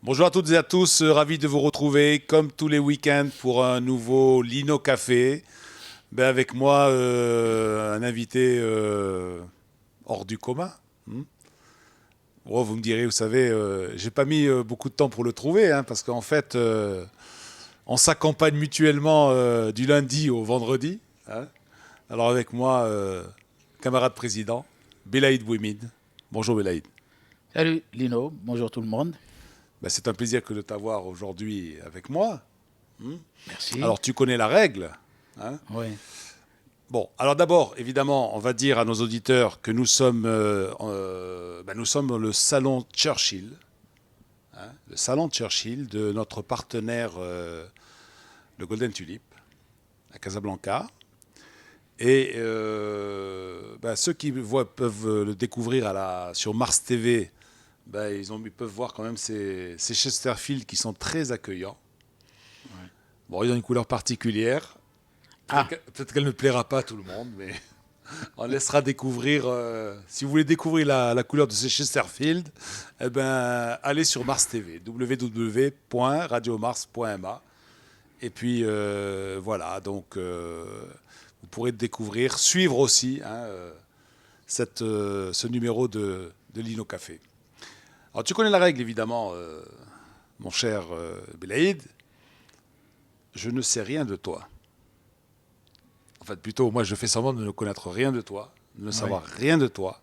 Bonjour à toutes et à tous, ravi de vous retrouver comme tous les week-ends pour un nouveau Lino Café. Avec moi, un invité hors du commun. Oh, vous me direz, vous savez, j'ai pas mis beaucoup de temps pour le trouver, parce qu'en fait, on s'accompagne mutuellement du lundi au vendredi. Alors avec moi, camarade président, Belaïd Bouimid. Bonjour Belaïd. Salut Lino, bonjour tout le monde. C'est un plaisir que de t'avoir aujourd'hui avec moi. Merci. Alors tu connais la règle. Oui. Bon, alors d'abord, évidemment, on va dire à nos auditeurs que nous sommes dans le salon Churchill. Le salon Churchill de notre partenaire, le Golden Tulip, à Casablanca. Et ceux qui peuvent le découvrir sur Mars TV, ils peuvent voir quand même ces Chesterfield qui sont très accueillants. Ouais. Bon, ils ont une couleur particulière. Peut-être qu'elle ne plaira pas à tout le monde, mais on laissera découvrir. Si vous voulez découvrir la couleur de ces Chesterfield, allez sur Mars TV, www.radiomars.ma. Et puis voilà, donc vous pourrez découvrir, suivre aussi ce numéro de Lino Café. Alors tu connais la règle évidemment, mon cher Belaïd. Je ne sais rien de toi. En fait, plutôt, moi, je fais semblant de ne connaître rien de toi, de ne savoir rien de toi.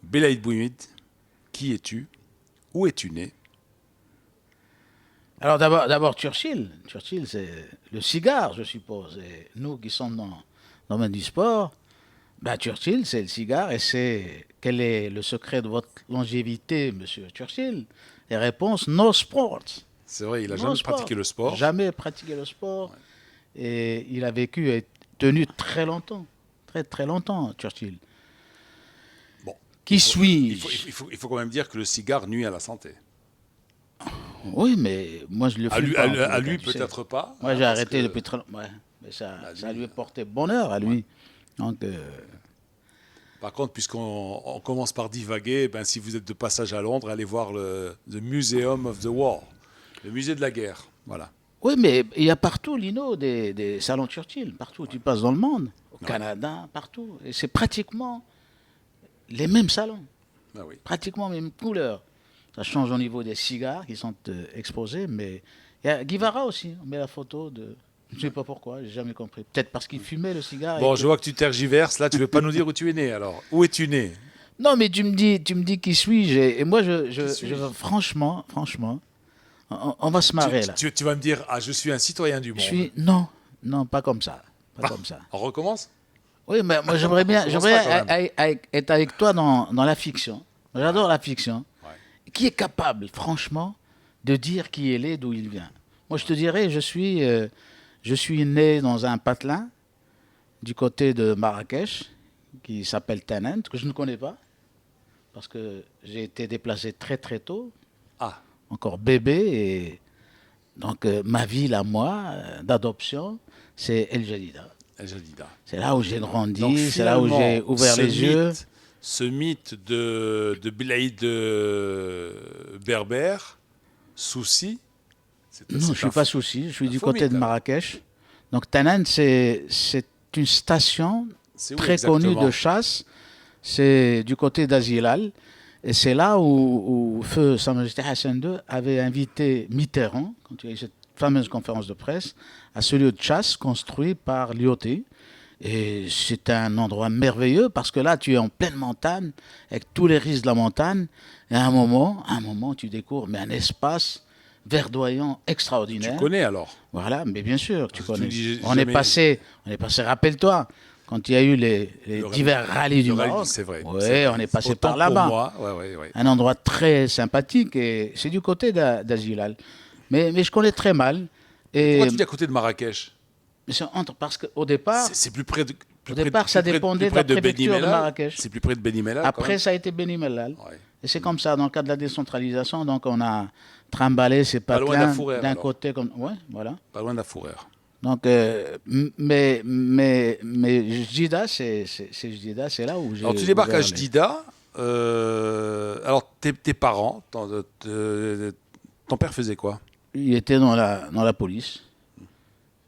Belaïd Bouimid, qui es-tu? Où es-tu né? Alors d'abord Churchill. Churchill, c'est le cigare, je suppose. Et nous qui sommes dans le domaine du sport, Churchill, c'est le cigare. Et quel est le secret de votre longévité, monsieur Churchill? Les réponses, no sports. C'est vrai, il n'a jamais pratiqué le sport. Jamais pratiqué le sport. Ouais. Et il a vécu et tenu très longtemps. Très, très longtemps, Churchill. Bon. Il faut quand même dire que le cigare nuit à la santé. Oui, mais moi je le fume pas. À lui peut-être pas. Moi j'ai arrêté depuis très longtemps. Ouais. Mais ça lui portait bonheur à lui. Ouais. Donc, Par contre, puisqu'on commence par divaguer, si vous êtes de passage à Londres, allez voir le Museum of the War, le musée de la guerre. Voilà. Oui, mais il y a partout, Lino, des salons Churchill, partout où tu passes dans le monde, au Canada, partout. Et c'est pratiquement les mêmes salons. Oui. Pratiquement les mêmes couleurs. Ça change au niveau des cigares qui sont exposés, mais il y a Guevara aussi. On met la photo de... Je ne sais pas pourquoi, j'ai jamais compris. Peut-être parce qu'il fumait le cigare. Bon, je vois que tu tergiverses. Là, tu ne veux pas nous dire où tu es né, alors. Où es-tu né? Non, mais tu me dis qui suis-je. Et moi, franchement, on va se marrer, là. Tu vas me dire, je suis un citoyen du monde. Non, pas comme ça. Pas comme ça. On recommence? Oui, mais moi, j'aimerais être avec toi dans la fiction. J'adore la fiction. Ouais. Qui est capable, franchement, de dire qui il est, d'où il vient? Moi, je te dirais, je suis né dans un patelin du côté de Marrakech, qui s'appelle Tannant, que je ne connais pas, parce que j'ai été déplacé très très tôt, encore bébé, et donc ma ville à moi, d'adoption, c'est El Jadida. C'est là où j'ai grandi, c'est là où j'ai ouvert les yeux. Ce mythe de Belaïd Berbère, Souci. Non, je ne suis pas Souci, je suis du côté de Marrakech. Donc Tannant, c'est une station très connue de chasse. C'est du côté d'Azilal. Et c'est là où Feu Sa Majesté Hassan II avait invité Mitterrand, quand il y a eu cette fameuse conférence de presse, à ce lieu de chasse construit par Lyoté. Et c'est un endroit merveilleux parce que là, tu es en pleine montagne, avec tous les risques de la montagne. Et à un moment, tu découvres un espace verdoyant extraordinaire. Tu connais alors? Voilà, mais bien sûr, tu connais. On est passé, rappelle-toi, quand il y a eu les divers rallyes du Maroc. C'est vrai. Oui, on est passé par là-bas. Ouais. Un endroit très sympathique et c'est du côté d'Azilal. Mais je connais très mal. Et pourquoi tu dis à côté de Marrakech? Parce qu'au départ, c'est plus près de. Au départ, ça dépendait de la préfecture de Marrakech. C'est plus près de Beni Mellal. Après, ça a été Beni Mellal. Ouais. Et c'est comme ça, dans le cadre de la décentralisation, donc on a trimballé ces patelins d'un côté comme... Ouais, voilà. Pas loin d'Afourère. Donc, mais Jdida, c'est Jdida, c'est là où j'ai... Alors, tu débarques à Jdida. Alors, tes parents, Ton père faisait quoi? Il était dans la police.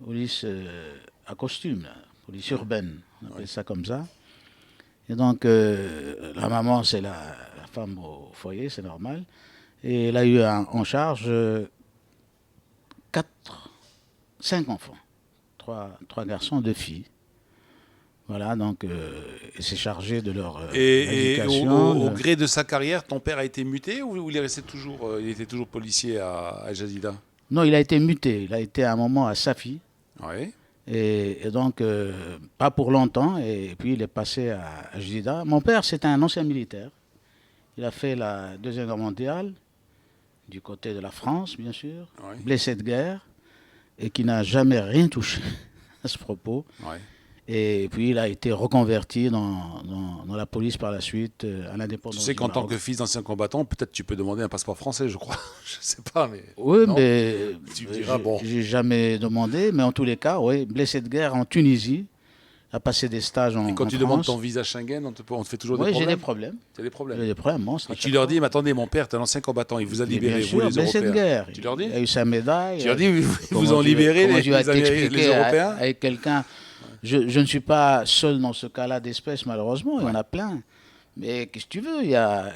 Police à costume, là. Police urbaine, on appelle ça comme ça. Et donc, la maman, c'est la femme au foyer, c'est normal. Et elle a eu en charge 5 enfants. 3 garçons, 2 filles. Voilà, donc, elle s'est chargée de leur Et éducation. au gré de sa carrière, ton père a été muté ou il est resté toujours, il était toujours policier à Jadida? Non, il a été muté. Il a été à un moment à Safi. Oui. Et donc, pas pour longtemps. Et puis, il est passé à Jadida. Mon père, c'était un ancien militaire. Il a fait la Deuxième Guerre mondiale, du côté de la France, bien sûr. Oui. Blessé de guerre. Et qui n'a jamais rien touché à ce propos. Oui. Et puis, il a été reconverti dans la police par la suite, à l'indépendance. Tu sais du qu'en tant Maroc. que fils d'ancien combattant, peut-être tu peux demander un passeport français, je crois. Je sais pas, mais. Oui, Non, mais tu me diras, bon. j'ai jamais demandé, mais en tous les cas, oui, blessé de guerre en Tunisie, a passé des stages en Et quand en tu demandes France. ton visa Schengen, on te fait toujours Oui, des j'ai problèmes. des problèmes. Tu as des J'ai problèmes. des problèmes monstres. Et à tu chaque leur fois. dis, mais attendez, mon père est un ancien combattant, il vous a Mais libéré, bien vous sûr, les blessé de Européens. guerre. Tu leur dis? Il a eu sa médaille. Tu leur dis, ils Comment vous ont libéré comment tu vas les t'expliquer Européens? avec quelqu'un. Je ne suis pas seul dans ce cas-là d'espèce, malheureusement. Il y en a plein. Mais qu'est-ce que tu veux? Il y a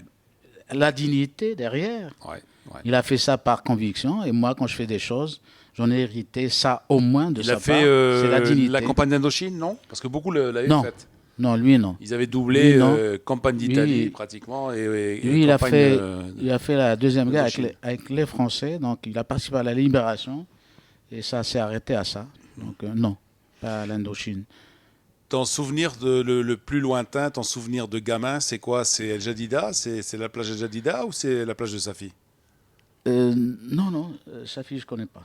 la dignité derrière. Ouais, ouais. Il a fait ça par conviction. Et moi, quand je fais des choses, j'en ai hérité ça au moins de Il sa a fait part. C'est la dignité. la campagne d'Indochine, non? Parce que beaucoup l'avaient Non. faite. Non, lui, non. Ils avaient doublé Lui, non. campagne d'Italie, Lui, pratiquement, et Lui, il a campagne fait, il a fait la Deuxième Guerre d'Indochine. avec les Français. Donc, il a participé à la libération. Et ça s'est arrêté à ça. Donc, non, pas à l'Indochine. Ton souvenir le plus lointain, ton souvenir de gamin, c'est quoi? C'est El Jadida? C'est la plage El Jadida ou c'est la plage de Safi? Non, sa fille, je connais pas.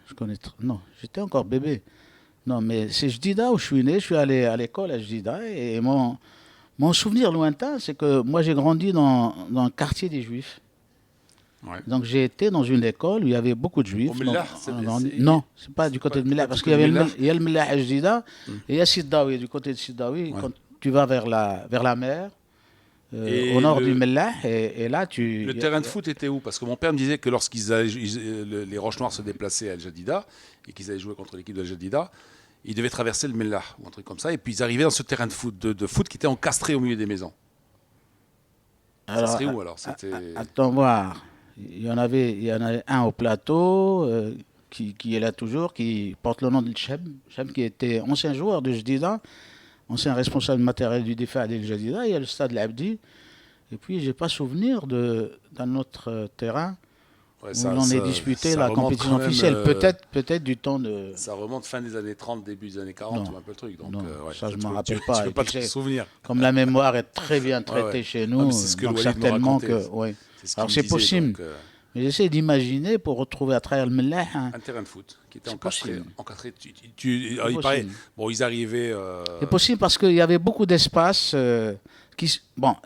Je connais non, j'étais encore bébé. Non, mais c'est Jdida où je suis né. Je suis allé à l'école à Jdida. Et mon souvenir lointain, c'est que moi, j'ai grandi dans le quartier des Juifs. Ouais. Donc, j'ai été dans une école où il y avait beaucoup de Juifs. Au Mellah, Donc, non, c'est pas du côté de Mellah. Parce qu'il y avait il y a le Mellah à Jdida et il y a Sidawi, du côté de Sidawi. Ouais. Quand tu vas vers la mer, Et au nord le- du Mellah, et là, tu... Le terrain de foot était où? Parce que mon père me disait que les Roches Noires se déplaçaient à El Jadida et qu'ils allaient jouer contre l'équipe de El Jadida, ils devaient traverser le Mellah ou un truc comme ça, et puis ils arrivaient dans ce terrain de foot qui était encastré au milieu des maisons. Ça serait où alors? C'était Attends voir. Il y en avait un au plateau qui est là toujours, qui porte le nom de Cheb. Cheb qui était ancien joueur de Jdida, ancien responsable matériel du défait à El Jadida. Il y a le stade L'Abdi. Et puis, j'ai pas souvenir d'un autre terrain ouais, où l'on ait disputé ça la remonte compétition quand même, officielle. Peut-être du temps de... ça remonte fin des années 30, début des années 40, Non. ou un peu le truc. Donc, Non, ouais, ça, je tu m'en peux- rappelle tu pas. peux Et pas puis, te souvenir. Comme la mémoire est très bien traitée ouais. chez Ah, nous, mais c'est ce que donc le Walid nous certainement racontait. que... Oui. C'est ce qu'il Alors, me c'est disait, possible. donc, Mais j'essaie d'imaginer pour retrouver à travers le Mellah. un terrain de foot qui était C'est encastré. possible. Alors, il paraît, possible. bon, ils arrivaient. C'est possible parce qu'il y avait beaucoup d'espaces,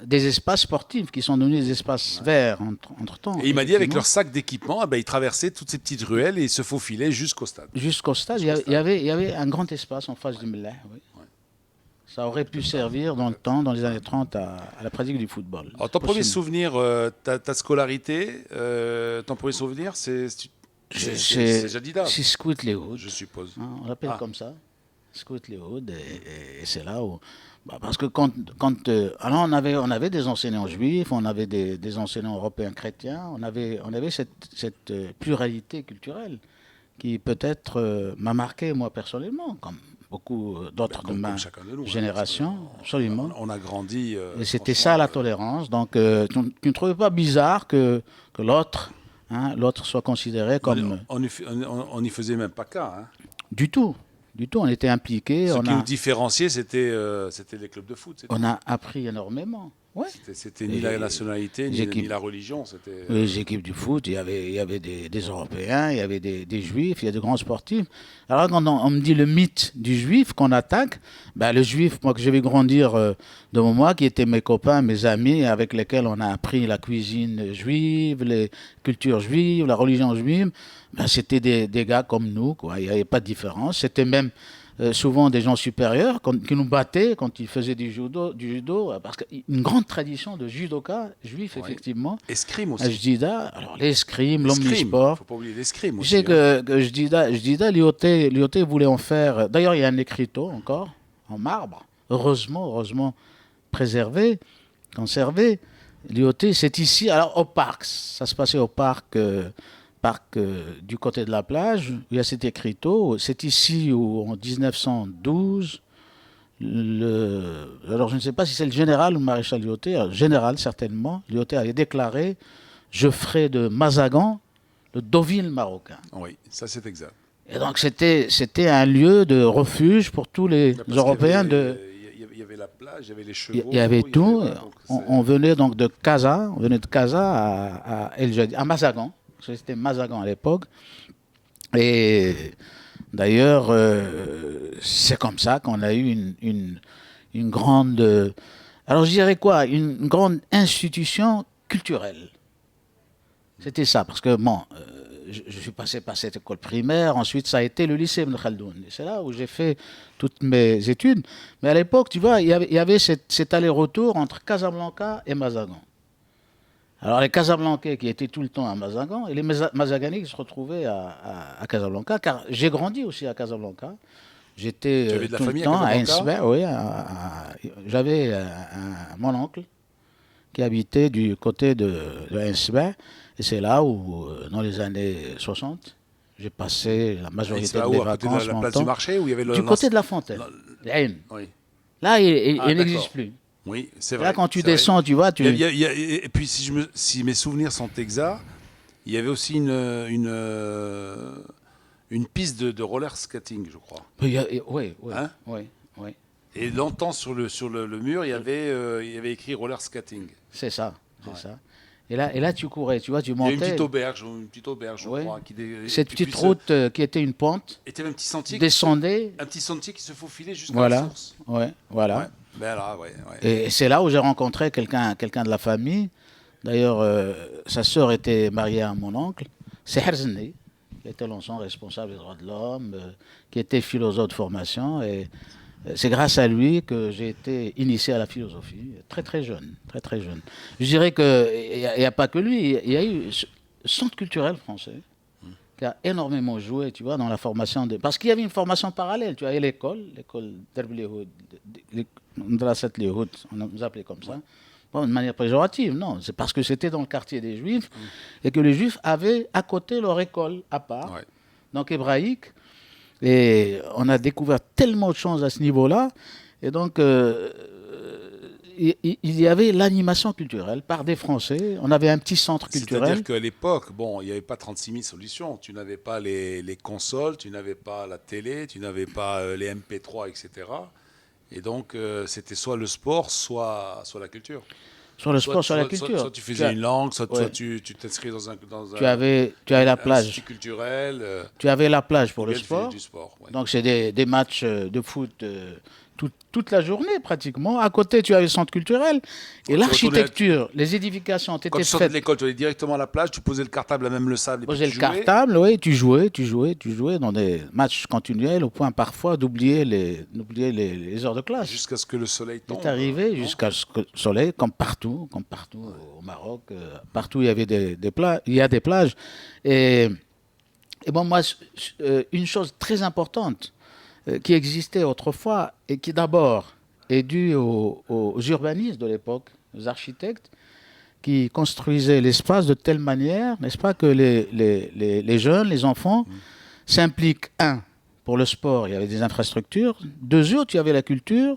des espaces sportifs qui sont devenus des espaces verts entre-temps. Et il m'a dit, avec effectivement. leur sac d'équipement, eh ben, ils traversaient toutes ces petites ruelles et ils se faufilaient jusqu'au stade. Jusqu'au stade, il y avait un grand espace en face du Mellah. Oui. Ça aurait pu servir dans le temps, dans les années 30, à la pratique du football. Alors, ton C'est premier possible. souvenir, ta scolarité, ton premier souvenir, c'est Jadida, C'est Scout Léoud. je suppose. Hein, on l'appelle Ah. comme ça. Scout Léoud. Et c'est là où. Parce que alors on avait des enseignants juifs, on avait des enseignants européens chrétiens, on avait cette pluralité culturelle qui peut-être m'a marqué moi personnellement, comme beaucoup d'autres de ma Comme chacun de nous, hein, génération, parce absolument. On a grandi. Et c'était franchement, ça la tolérance. Donc tu ne trouvais pas bizarre que l'autre soit considéré comme on n'y faisait même pas cas. Hein. du tout. On était impliqués. Ce qui nous différenciait, c'était les clubs de foot. On a appris énormément. Ouais. C'était ni la nationalité, les ni la religion. Les équipes du foot, il y avait des Européens, il y avait des Juifs, il y a de grands sportifs. Alors quand on me dit le mythe du Juif qu'on attaque, ben, le Juif, moi que j'ai vu grandir devant moi, qui étaient mes copains, mes amis, avec lesquels on a appris la cuisine juive, les cultures juives, la religion juive, ben, c'était des gars comme nous, quoi. Il n'y avait pas de différence. C'était même souvent des gens supérieurs qui nous battaient quand ils faisaient du judo, parce qu'une grande tradition de judoka juif, effectivement. Escrime aussi. À Jdida, alors l'escrime, l'omnisport. Il ne faut pas oublier l'escrime aussi. Je sais que Jdida, l'IOT voulait en faire. D'ailleurs, il y a un écriteau encore, en marbre, heureusement préservé, conservé. L'IOT, c'est ici, alors au parc. Ça se passait au parc du côté de la plage, où il y a cet écriteau. C'est ici où, en 1912, alors je ne sais pas si c'est le général ou le maréchal Lyautey, général certainement, Lyautey avait déclaré « Je ferai de Mazagan le Deauville marocain ». Oui, ça c'est exact. Et donc c'était un lieu de refuge pour tous les Européens de... Il y avait la plage, il y avait les chevaux. Il y avait tout. On venait donc de Casa, à El Jadid, à Mazagan. C'était Mazagan à l'époque. Et d'ailleurs, c'est comme ça qu'on a eu une grande... alors je dirais quoi? Une grande institution culturelle. C'était ça, parce que bon... je suis passé par cette école primaire, ensuite ça a été le lycée Ibn Khaldoun. C'est là où j'ai fait toutes mes études. Mais à l'époque, tu vois, il y avait cet aller-retour entre Casablanca et Mazagan. Alors les Casablancais qui étaient tout le temps à Mazagan et les Mazaganais qui se retrouvaient à Casablanca, car j'ai grandi aussi à Casablanca. J'étais tout le temps à Ensber, oui. J'avais mon oncle qui habitait du côté de Ensber. Et c'est là où, dans les années 60, j'ai passé la majorité de mes vacances. À la place du marché où il y avait du côté de la Fontaine. Oui. Là, il n'existe plus. Oui, c'est vrai. Là, quand tu descends, tu vois... et puis, si mes souvenirs sont exacts, il y avait aussi une piste de roller skating, je crois. Oui. Hein? Oui. Et longtemps, sur le mur, il y avait écrit roller skating. C'est ça. Et là, tu courais, tu vois, tu montais. Il y a une petite auberge, je crois. Cette petite route qui était une pente. Et tu avais un petit sentier. Descendait. Un petit sentier qui se faufilait jusqu'à la source. Voilà. Ouais. Ben là, ouais. Et c'est là où j'ai rencontré quelqu'un de la famille. D'ailleurs, sa sœur était mariée à mon oncle. C'est Herzni, qui était l'ancien responsable des droits de l'homme, qui était philosophe de formation. Et c'est grâce à lui que j'ai été initié à la philosophie, très jeune. Je dirais qu'il n'y a pas que lui, il y a eu le Centre culturel français qui a énormément joué, tu vois, dans la formation parce qu'il y avait une formation parallèle, tu vois, l'école d'Erbil Madrasat Lihoud, on nous appelait comme ça, de manière péjorative, non, c'est parce que c'était dans le quartier des Juifs et que les Juifs avaient à côté leur école à part, donc hébraïque. Et on a découvert tellement de choses à ce niveau-là. Et donc, il y avait l'animation culturelle par des Français. On avait un petit centre culturel. C'est-à-dire qu'à l'époque, il n'y avait pas 36 000 solutions. Tu n'avais pas les consoles, tu n'avais pas la télé, tu n'avais pas les MP3, etc. Et donc, c'était soit le sport, soit la culture. Sur le sport, sur la culture. Soit tu faisais une langue, soit tu t'inscrivais dans un tu avais la plage culturel. Tu avais la plage pour le sport. Donc c'est des matchs de foot toute la journée pratiquement. À côté, tu avais le centre culturel et l'architecture, les édifications étaient faites. Quand tu sortais de l'école, tu allais directement à la plage, tu posais le cartable à même le sable. Posais le cartable, oui, tu jouais dans des matchs continuels au point parfois d'oublier les heures de classe. Jusqu'à ce que le soleil tombe. C'est arrivé jusqu'à ce que le soleil, comme partout au Maroc, partout il y avait il y a des plages. Et bon, moi, une chose très importante qui existait autrefois et qui d'abord est due aux urbanistes de l'époque, aux architectes, qui construisaient l'espace de telle manière, n'est-ce pas, que les jeunes, les enfants s'impliquent, pour le sport, il y avait des infrastructures, tu avais la culture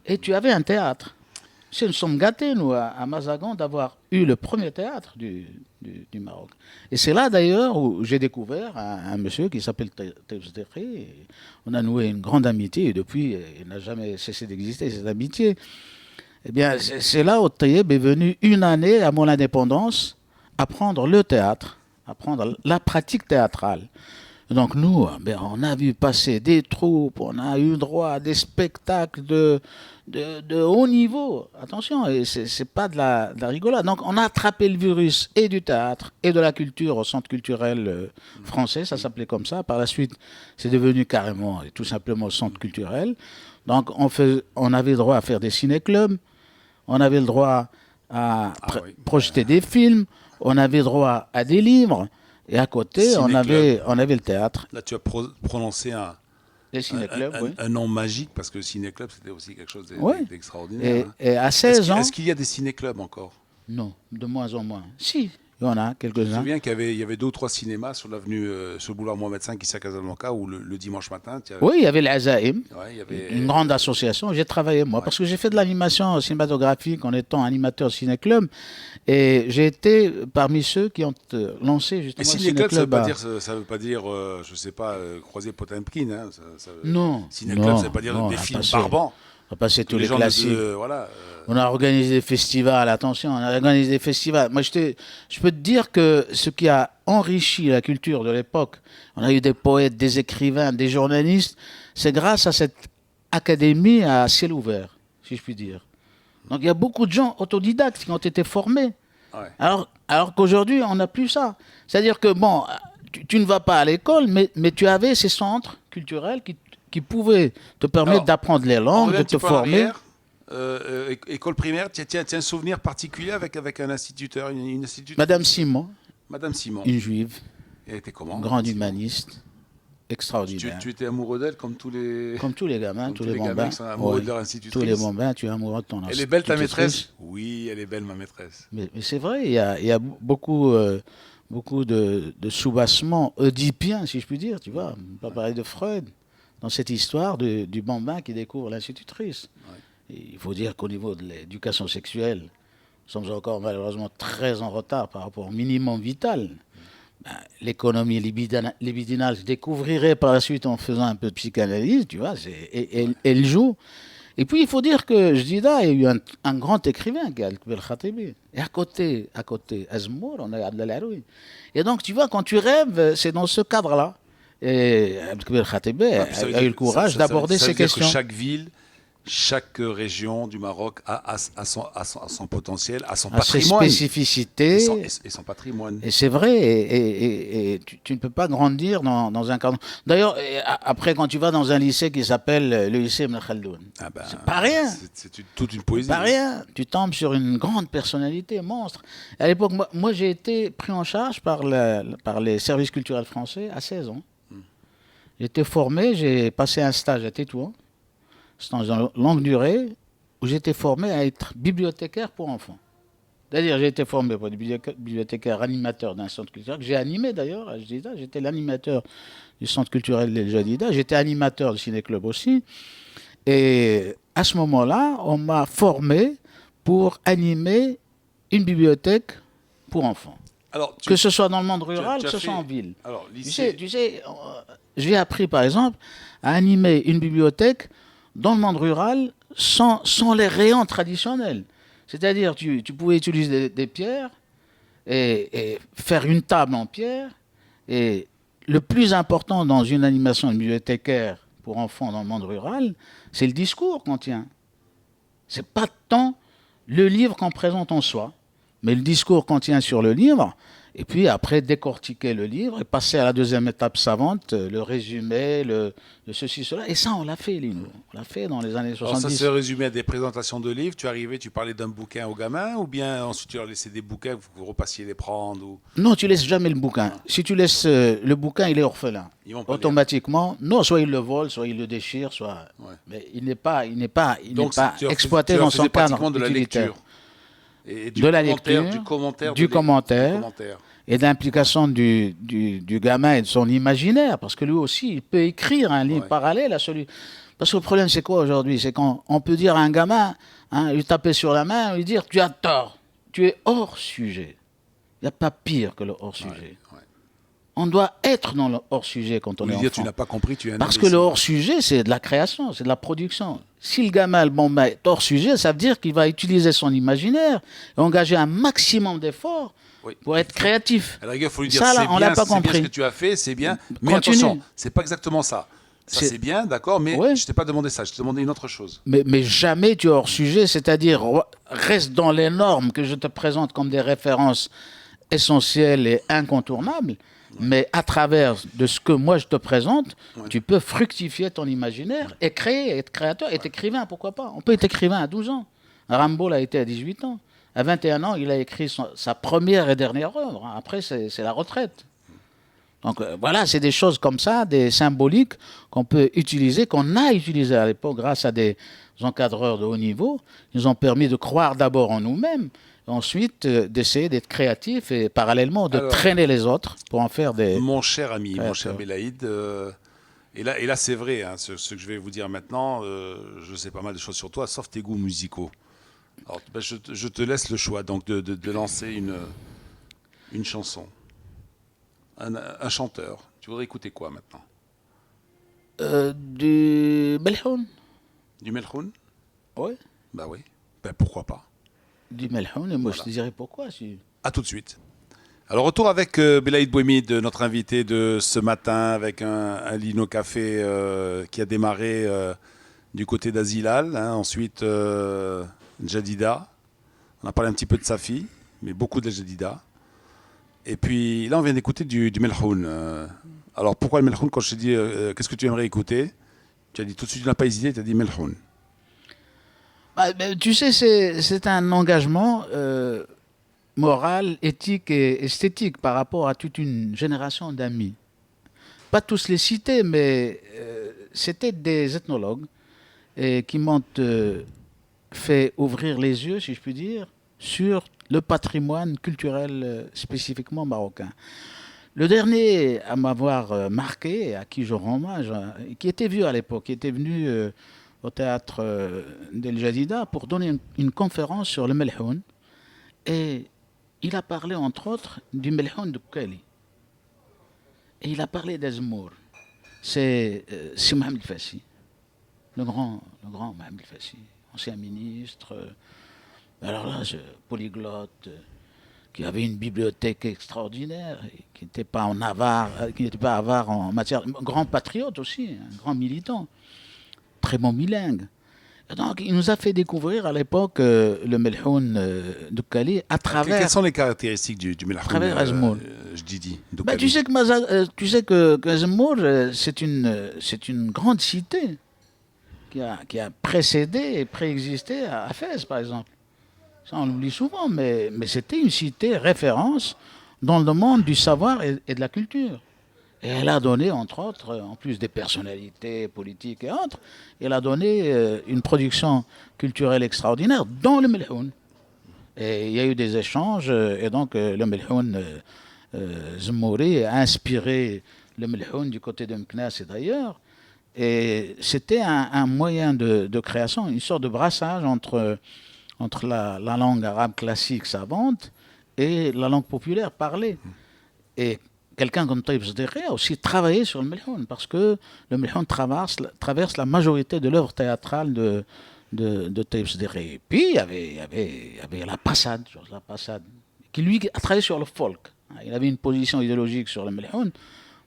et tu avais un théâtre. Nous sommes gâtés, nous, à Mazagan, d'avoir eu le premier théâtre du Maroc. Et c'est là, d'ailleurs, où j'ai découvert un monsieur qui s'appelle Tebs Dekri. On a noué une grande amitié, et depuis, il n'a jamais cessé d'exister, cette amitié. Eh bien, c'est là où Taïeb est venu une année, à mon indépendance, apprendre le théâtre, apprendre la pratique théâtrale. Donc nous, on a vu passer des troupes, on a eu droit à des spectacles de haut niveau. Attention, et c'est pas de la rigolade. Donc on a attrapé le virus et du théâtre et de la culture au centre culturel français, ça s'appelait comme ça. Par la suite, c'est devenu carrément et tout simplement le centre culturel. Donc on avait le droit à faire des ciné-clubs, on avait le droit à projeter des films, on avait le droit à des livres. Et à côté, on avait le théâtre. Là, tu as prononcé un nom magique, parce que le ciné-club, c'était aussi quelque chose d'extraordinaire. Et à 16 ans... Est-ce qu'il y a des ciné-clubs encore? Non, de moins en moins. Si, il y en a quelques-uns. Je me souviens qu'il y avait 2 ou 3 cinémas sur l'avenue, sur le boulevard Mohamed V, ici à Casablanca, où le dimanche matin... Oui, il y avait l'Azaïm, une grande association. J'ai travaillé, moi, parce que j'ai fait de l'animation cinématographique en étant animateur ciné-club. Et j'ai été parmi ceux qui ont lancé justement le ciné-club. Ça ne veut pas dire, je ne sais pas, croiser Potemkin. Hein, non. Ciné-club, ça ne veut pas dire des films barbants. On a passé tous les classiques. On a organisé des festivals, attention, on a organisé des festivals. Moi, je peux te dire que ce qui a enrichi la culture de l'époque, on a eu des poètes, des écrivains, des journalistes, c'est grâce à cette académie à ciel ouvert, si je puis dire. Donc il y a beaucoup de gens autodidactes qui ont été formés. Ouais. Alors qu'aujourd'hui, on n'a plus ça. C'est-à-dire que, bon, tu ne vas pas à l'école, mais tu avais ces centres culturels qui pouvaient te permettre d'apprendre les langues, de te former. École primaire, tu as un souvenir particulier avec un instituteur, une institutrice? Madame Simon. Madame Simon. Une juive. Elle était comment? Grande humaniste. Extraordinaire. Tu étais amoureux d'elle comme tous les gamins, tous les gamins qui sont amoureux de leur institutrice. Tous les bambins, tu es amoureux de ton institutrice. Elle est belle ta maîtresse? Oui, elle est belle ma maîtresse. Mais c'est vrai, il y a beaucoup de soubassements oedipiens, si je puis dire, tu vois. Pas pareil de Freud, dans cette histoire du bambin qui découvre l'institutrice. Ouais. Il faut dire qu'au niveau de l'éducation sexuelle, nous sommes encore malheureusement très en retard par rapport au minimum vital. L'économie libidinale, je découvrirai par la suite en faisant un peu de psychanalyse, tu vois, elle joue. Et puis il faut dire que Jdida, il y a eu un grand écrivain qui est Al-Kbir Khatibi. Et à côté, Azmour, on a Abdel Aroui. Et donc tu vois, quand tu rêves, c'est dans ce cadre-là. Et Al-Kbir Khatibi a eu le courage d'aborder ces questions. Que chaque ville, chaque région du Maroc a son potentiel, a son patrimoine. Ses spécificités. Et son patrimoine. Et c'est vrai, et tu ne peux pas grandir dans un cadre. D'ailleurs, après, quand tu vas dans un lycée qui s'appelle le lycée Ibn Khaldoun, c'est pas rien. C'est toute une poésie. Pas rien. Tu tombes sur une grande personnalité, monstre. À l'époque, moi j'ai été pris en charge par les services culturels français à 16 ans. J'ai été formé, j'ai passé un stage à Tétouan. C'est dans une longue durée où j'étais formé à être bibliothécaire pour enfants. C'est-à-dire, j'ai été formé pour être bibliothécaire animateur d'un centre culturel, que j'ai animé d'ailleurs à Jdida. J'étais l'animateur du centre culturel de Jdida. J'étais animateur du ciné-club aussi. Et à ce moment-là, on m'a formé pour animer une bibliothèque pour enfants. Alors, que ce soit dans le monde rural, que ce soit en ville. Alors, tu sais, j'ai appris par exemple à animer une bibliothèque dans le monde rural, sans les rayons traditionnels. C'est-à-dire, tu pouvais utiliser des pierres et faire une table en pierre. Et le plus important dans une animation de bibliothécaire pour enfants dans le monde rural, c'est le discours qu'on tient. C'est pas tant le livre qu'on présente en soi, mais le discours qu'on tient sur le livre. Et puis après, décortiquer le livre et passer à la deuxième étape savante, le résumé, le ceci, cela. Et ça, on l'a fait, Lino. On l'a fait dans les années 70. Alors ça se résumait à des présentations de livres. Tu arrivais, tu parlais d'un bouquin aux gamins, ou bien ensuite tu leur laissais des bouquins, vous repassiez les prendre ou... Non, tu laisses jamais le bouquin. Si tu laisses le bouquin, il est orphelin. Automatiquement. Non, soit il le vole, soit il le déchire, soit... Ouais. Mais il n'est pas exploité dans son cadre de la lecture. Et de la lecture, du commentaire, et de l'implication du gamin et de son imaginaire, parce que lui aussi, il peut écrire un livre parallèle à celui... Parce que le problème, c'est quoi aujourd'hui? C'est qu'on peut dire à un gamin, lui taper sur la main, lui dire « tu as tort, tu es hors sujet ». Il n'y a pas pire que le hors sujet. On doit être dans le hors sujet quand on est enfant. Tu n'as pas compris, tu es un Parce que le hors sujet, c'est de la création, c'est de la production. Si le gamin est hors sujet, ça veut dire qu'il va utiliser son imaginaire et engager un maximum d'efforts pour être créatif. À la rigueur, il faut lui dire, ça, là, c'est bien ce que tu as fait, c'est bien. Mais attention, c'est pas exactement ça. Ça, c'est bien, d'accord, mais je t'ai pas demandé ça, je t'ai demandé une autre chose. Mais jamais tu es hors sujet, c'est-à-dire reste dans les normes que je te présente comme des références essentielles et incontournables. Mais à travers de ce que moi je te présente, tu peux fructifier ton imaginaire et créer, être créateur, être écrivain, pourquoi pas. On peut être écrivain à 12 ans. Rimbaud l'a été à 18 ans. À 21 ans, il a écrit sa première et dernière œuvre. Après, c'est la retraite. Donc voilà, c'est des choses comme ça, des symboliques qu'on peut utiliser, qu'on a utilisé à l'époque grâce à des encadreurs de haut niveau. Ils nous ont permis de croire d'abord en nous-mêmes, ensuite d'essayer d'être créatifs et parallèlement de traîner les autres pour en faire des... Mon cher ami, mon cher Belaïd, et là c'est vrai, hein, ce que je vais vous dire maintenant, je sais pas mal de choses sur toi, sauf tes goûts musicaux. Alors, je te laisse le choix donc de lancer une chanson, un chanteur. Tu voudrais écouter quoi maintenant? Du Melhoun. Du Melhoun? Oui. Bah oui, pourquoi pas. Du Melhoun, et moi je te dirais pourquoi. À tout de suite. Alors retour avec Belaïd Bouhemid, notre invité de ce matin, avec un Lino Café qui a démarré du côté d'Azilal, hein, ensuite Jadida. On a parlé un petit peu de sa fille, mais beaucoup de Jadida. Et puis là on vient d'écouter du Melhoun. Alors pourquoi le Melhoun? Quand je t'ai dit qu'est-ce que tu aimerais écouter, tu as dit tout de suite, tu n'as pas hésité, tu as dit Melhoun. Tu sais, c'est un engagement moral, éthique et esthétique par rapport à toute une génération d'amis. Pas tous les cités, mais c'était des ethnologues qui m'ont fait ouvrir les yeux, si je puis dire, sur le patrimoine culturel spécifiquement marocain. Le dernier à m'avoir marqué, à qui je rends hommage, qui était vieux à l'époque, qui était venu... au théâtre d'El Jadida pour donner une conférence sur le Melhoun. Et il a parlé, entre autres, du Melhoun de Kali. Et il a parlé d'Azmour. C'est Mohamed Fassi, le grand Mohamed Fassi, ancien ministre, alors là, polyglotte, qui avait une bibliothèque extraordinaire, et qui n'était pas avare en matière... Grand patriote aussi, un grand militant. Très bon bilingue. Et donc, il nous a fait découvrir à l'époque le Melhoun de Kali à travers... Quelles sont les caractéristiques du Melhoun? À travers Azmour. Tu sais que Azmour, c'est une grande cité qui a précédé et préexisté à Fès, par exemple. Ça, on l'oublie souvent, mais c'était une cité référence dans le monde du savoir et de la culture. Et elle a donné, entre autres, en plus des personnalités politiques et autres, elle a donné une production culturelle extraordinaire dans le Melhoun. Et il y a eu des échanges, et donc le Melhoun Zmouri a inspiré le Melhoun du côté de Meknès et d'ailleurs. Et c'était un moyen de création, une sorte de brassage entre la langue arabe classique savante et la langue populaire parlée. Et quelqu'un comme Taïb Sderri a aussi travaillé sur le Melhoun, parce que le Melhoun traverse la majorité de l'œuvre théâtrale de Taïb Sderri. Et puis, il y avait La Passade, Georges La Passade, qui lui a travaillé sur le folk. Il avait une position idéologique sur le Melhoun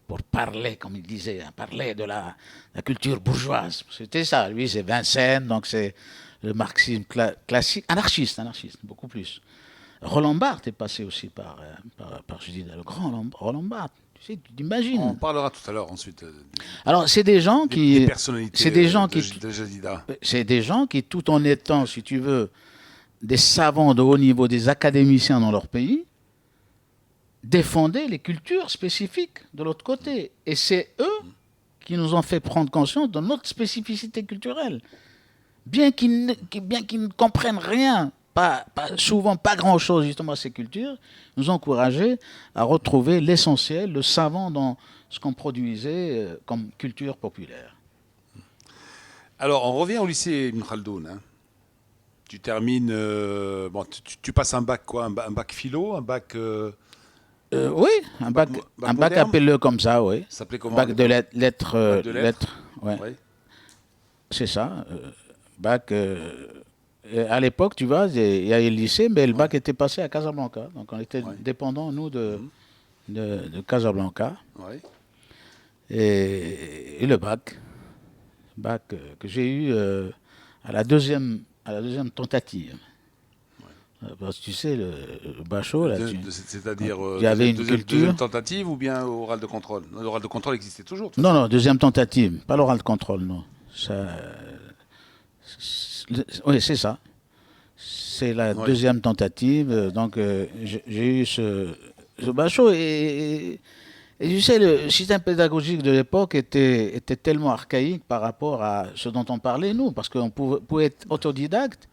pour parler, comme il disait, parler de la culture bourgeoise. C'était ça. Lui, c'est Vincennes, donc c'est le marxisme classique, anarchiste, beaucoup plus. Roland Barthes est passé aussi par Jadida, le grand Roland Barthes. Tu sais, tu t'imagines. On parlera tout à l'heure ensuite. Alors, c'est des gens qui... Des personnalités de Jadida. C'est des gens qui, tout en étant, si tu veux, des savants de haut niveau, des académiciens dans leur pays, défendaient les cultures spécifiques de l'autre côté. Et c'est eux qui nous ont fait prendre conscience de notre spécificité culturelle. Bien qu'ils ne comprennent rien, souvent pas grand-chose justement à ces cultures, nous ont encouragés à retrouver l'essentiel, le savant dans ce qu'on produisait comme culture populaire. Alors, on revient au lycée Ibn Khaldoun. Hein. Tu termines... tu passes un bac quoi? Un bac philo? Un bac... oui, un bac appelé comme ça, oui. Ça s'appelait comment? Bac de lettres. Bac de lettres. Ouais. Ouais. C'est ça. bac. À l'époque, tu vois, il y a eu le lycée, mais le bac était passé à Casablanca. Donc on était dépendants, nous, de Casablanca. Ouais. Et le bac que j'ai eu à la deuxième tentative. Parce que tu sais, le bachot, là, C'est-à-dire il y avait une deuxième tentative ou bien oral de contrôle? L'oral de contrôle existait toujours. Non, deuxième tentative, pas l'oral de contrôle, non. Oui, c'est ça. C'est la deuxième tentative. Donc, j'ai eu ce bachot. Et tu sais, le système pédagogique de l'époque était tellement archaïque par rapport à ce dont on parlait, nous, parce qu'on pouvait être autodidacte.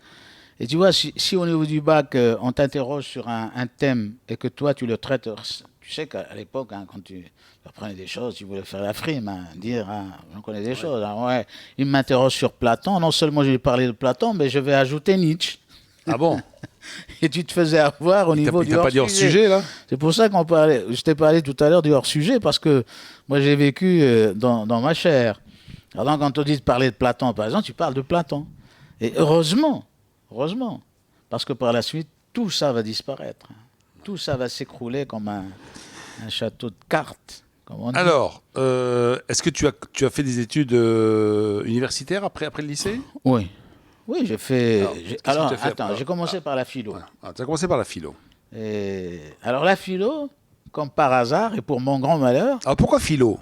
Et tu vois, si au niveau du bac, on t'interroge sur un thème et que toi, tu le traites, tu sais qu'à l'époque, hein, quand tu apprenais des choses, tu voulais faire la frime, hein, dire, on connaît des choses. Hein, ouais. Il m'interroge sur Platon. Non seulement je vais parler de Platon, mais je vais ajouter Nietzsche. Ah bon? Et tu te faisais avoir au niveau du hors-sujet. Pas dit hors-sujet, là? C'est pour ça je t'ai parlé tout à l'heure du hors-sujet, parce que moi, j'ai vécu dans ma chair. Alors, quand on dit de parler de Platon, par exemple, tu parles de Platon. Et heureusement, parce que par la suite, tout ça va disparaître. Tout ça va s'écrouler comme un château de cartes, comme on dit. Alors, est-ce que tu as fait des études universitaires après le lycée? Oui. Oui, j'ai fait... Alors, j'ai commencé par la philo. Tu as commencé par la philo. Alors, la philo, comme par hasard, et pour mon grand malheur... Alors, pourquoi philo?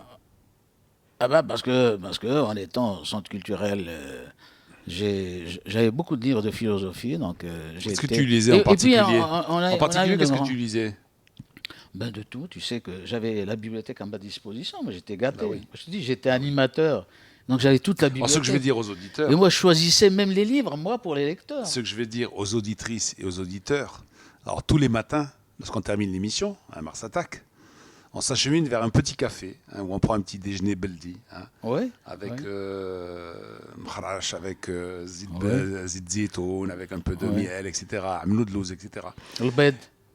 Parce que en étant au centre culturel... j'avais beaucoup de livres de philosophie, donc Qu'est-ce que tu lisais en particulier? En particulier, qu'est-ce que tu lisais? De tout. Tu sais que j'avais la bibliothèque à ma disposition. Moi, j'étais gâté. Oui. Je te dis, j'étais animateur, donc j'avais toute la bibliothèque. Ce que je vais dire aux auditeurs. Et moi, je choisissais même les livres, moi, pour les lecteurs. Ce que je vais dire aux auditrices et aux auditeurs. Alors, tous les matins, lorsqu'on termine l'émission, à Mars Attack, on s'achemine vers un petit café, où on prend un petit déjeuner beldi, avec mkharash, avec zit zitoun, avec un peu de miel, etc., amnoudlouz, etc.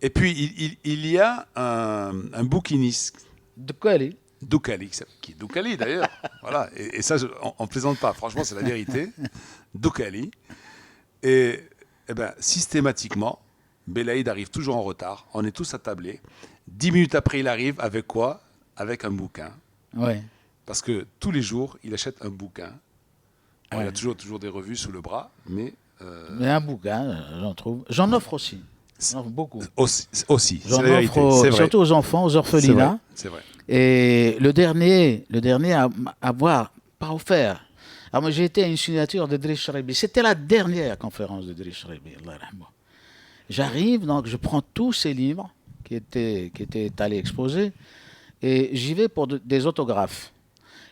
Et puis, il y a un bouquiniste. Doukali, qui est Doukali d'ailleurs. Voilà. Et ça, on ne plaisante pas. Franchement, c'est la vérité. Doukali. Et ben, systématiquement, Belaïd arrive toujours en retard. On est tous attablés. 10 minutes après, il arrive avec quoi? Avec un bouquin. Ouais. Parce que tous les jours, il achète un bouquin. Il a toujours des revues sous le bras, mais un bouquin, j'en trouve. J'en offre aussi. J'en offre beaucoup. Aussi. J'en offre surtout aux enfants, aux orphelinats. C'est vrai. Et le dernier à avoir, pas offert. Alors moi, j'ai été à une signature de Driss Charibi. C'était la dernière conférence de Driss Charibi. J'arrive, donc je prends tous ces livres qui étaient allés exposer et j'y vais pour des autographes.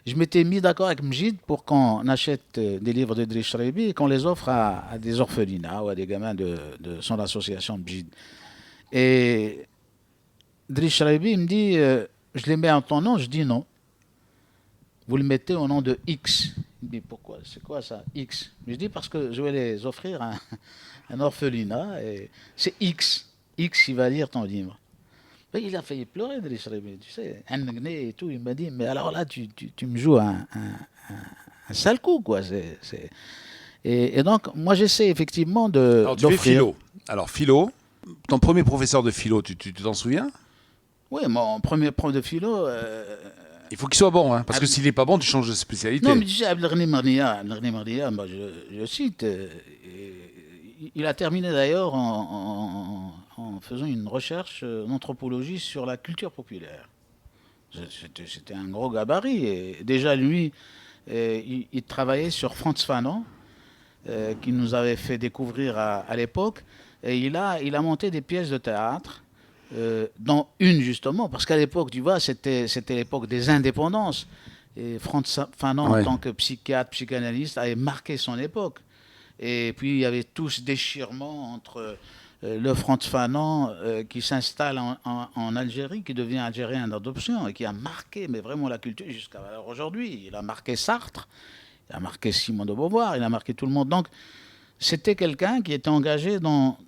Je m'étais mis d'accord avec Mjid pour qu'on achète des livres de Driss Charibi et qu'on les offre à des orphelinats ou à des gamins de son association Mjid. Et Driss Charibi me dit, je les mets en ton nom, je dis non. Vous le mettez au nom de X. Il me dit, pourquoi? C'est quoi ça, X? Je dis, parce que je vais les offrir à un orphelinat et c'est X. X, il va lire ton livre. Mais il a failli pleurer, Driss Charibi, tu sais, un négné et tout. Il m'a dit, mais alors là, tu me joues un sale coup, quoi. Et donc, moi, j'essaie effectivement d'offrir... Alors, tu fais philo. Alors, philo, ton premier professeur de philo, tu t'en souviens? Oui, mon premier prof de philo... il faut qu'il soit bon, hein, parce que s'il n'est pas bon, tu changes de spécialité. Non, mais tu sais, Abdelghani Marnia, moi, je cite... il a terminé d'ailleurs en faisant une recherche en anthropologie sur la culture populaire. C'était un gros gabarit. Et déjà, lui, il travaillait sur Frantz Fanon, qui nous avait fait découvrir à l'époque. Et il a monté des pièces de théâtre, dont une justement, parce qu'à l'époque, tu vois, c'était l'époque des indépendances. Et Frantz Fanon, en tant que psychiatre, psychanalyste, avait marqué son époque. Et puis, il y avait tout ce déchirement entre le Frantz Fanon qui s'installe en Algérie, qui devient algérien d'adoption et qui a marqué, mais vraiment la culture jusqu'à aujourd'hui. Il a marqué Sartre, il a marqué Simone de Beauvoir, il a marqué tout le monde. Donc, c'était quelqu'un qui était engagé dans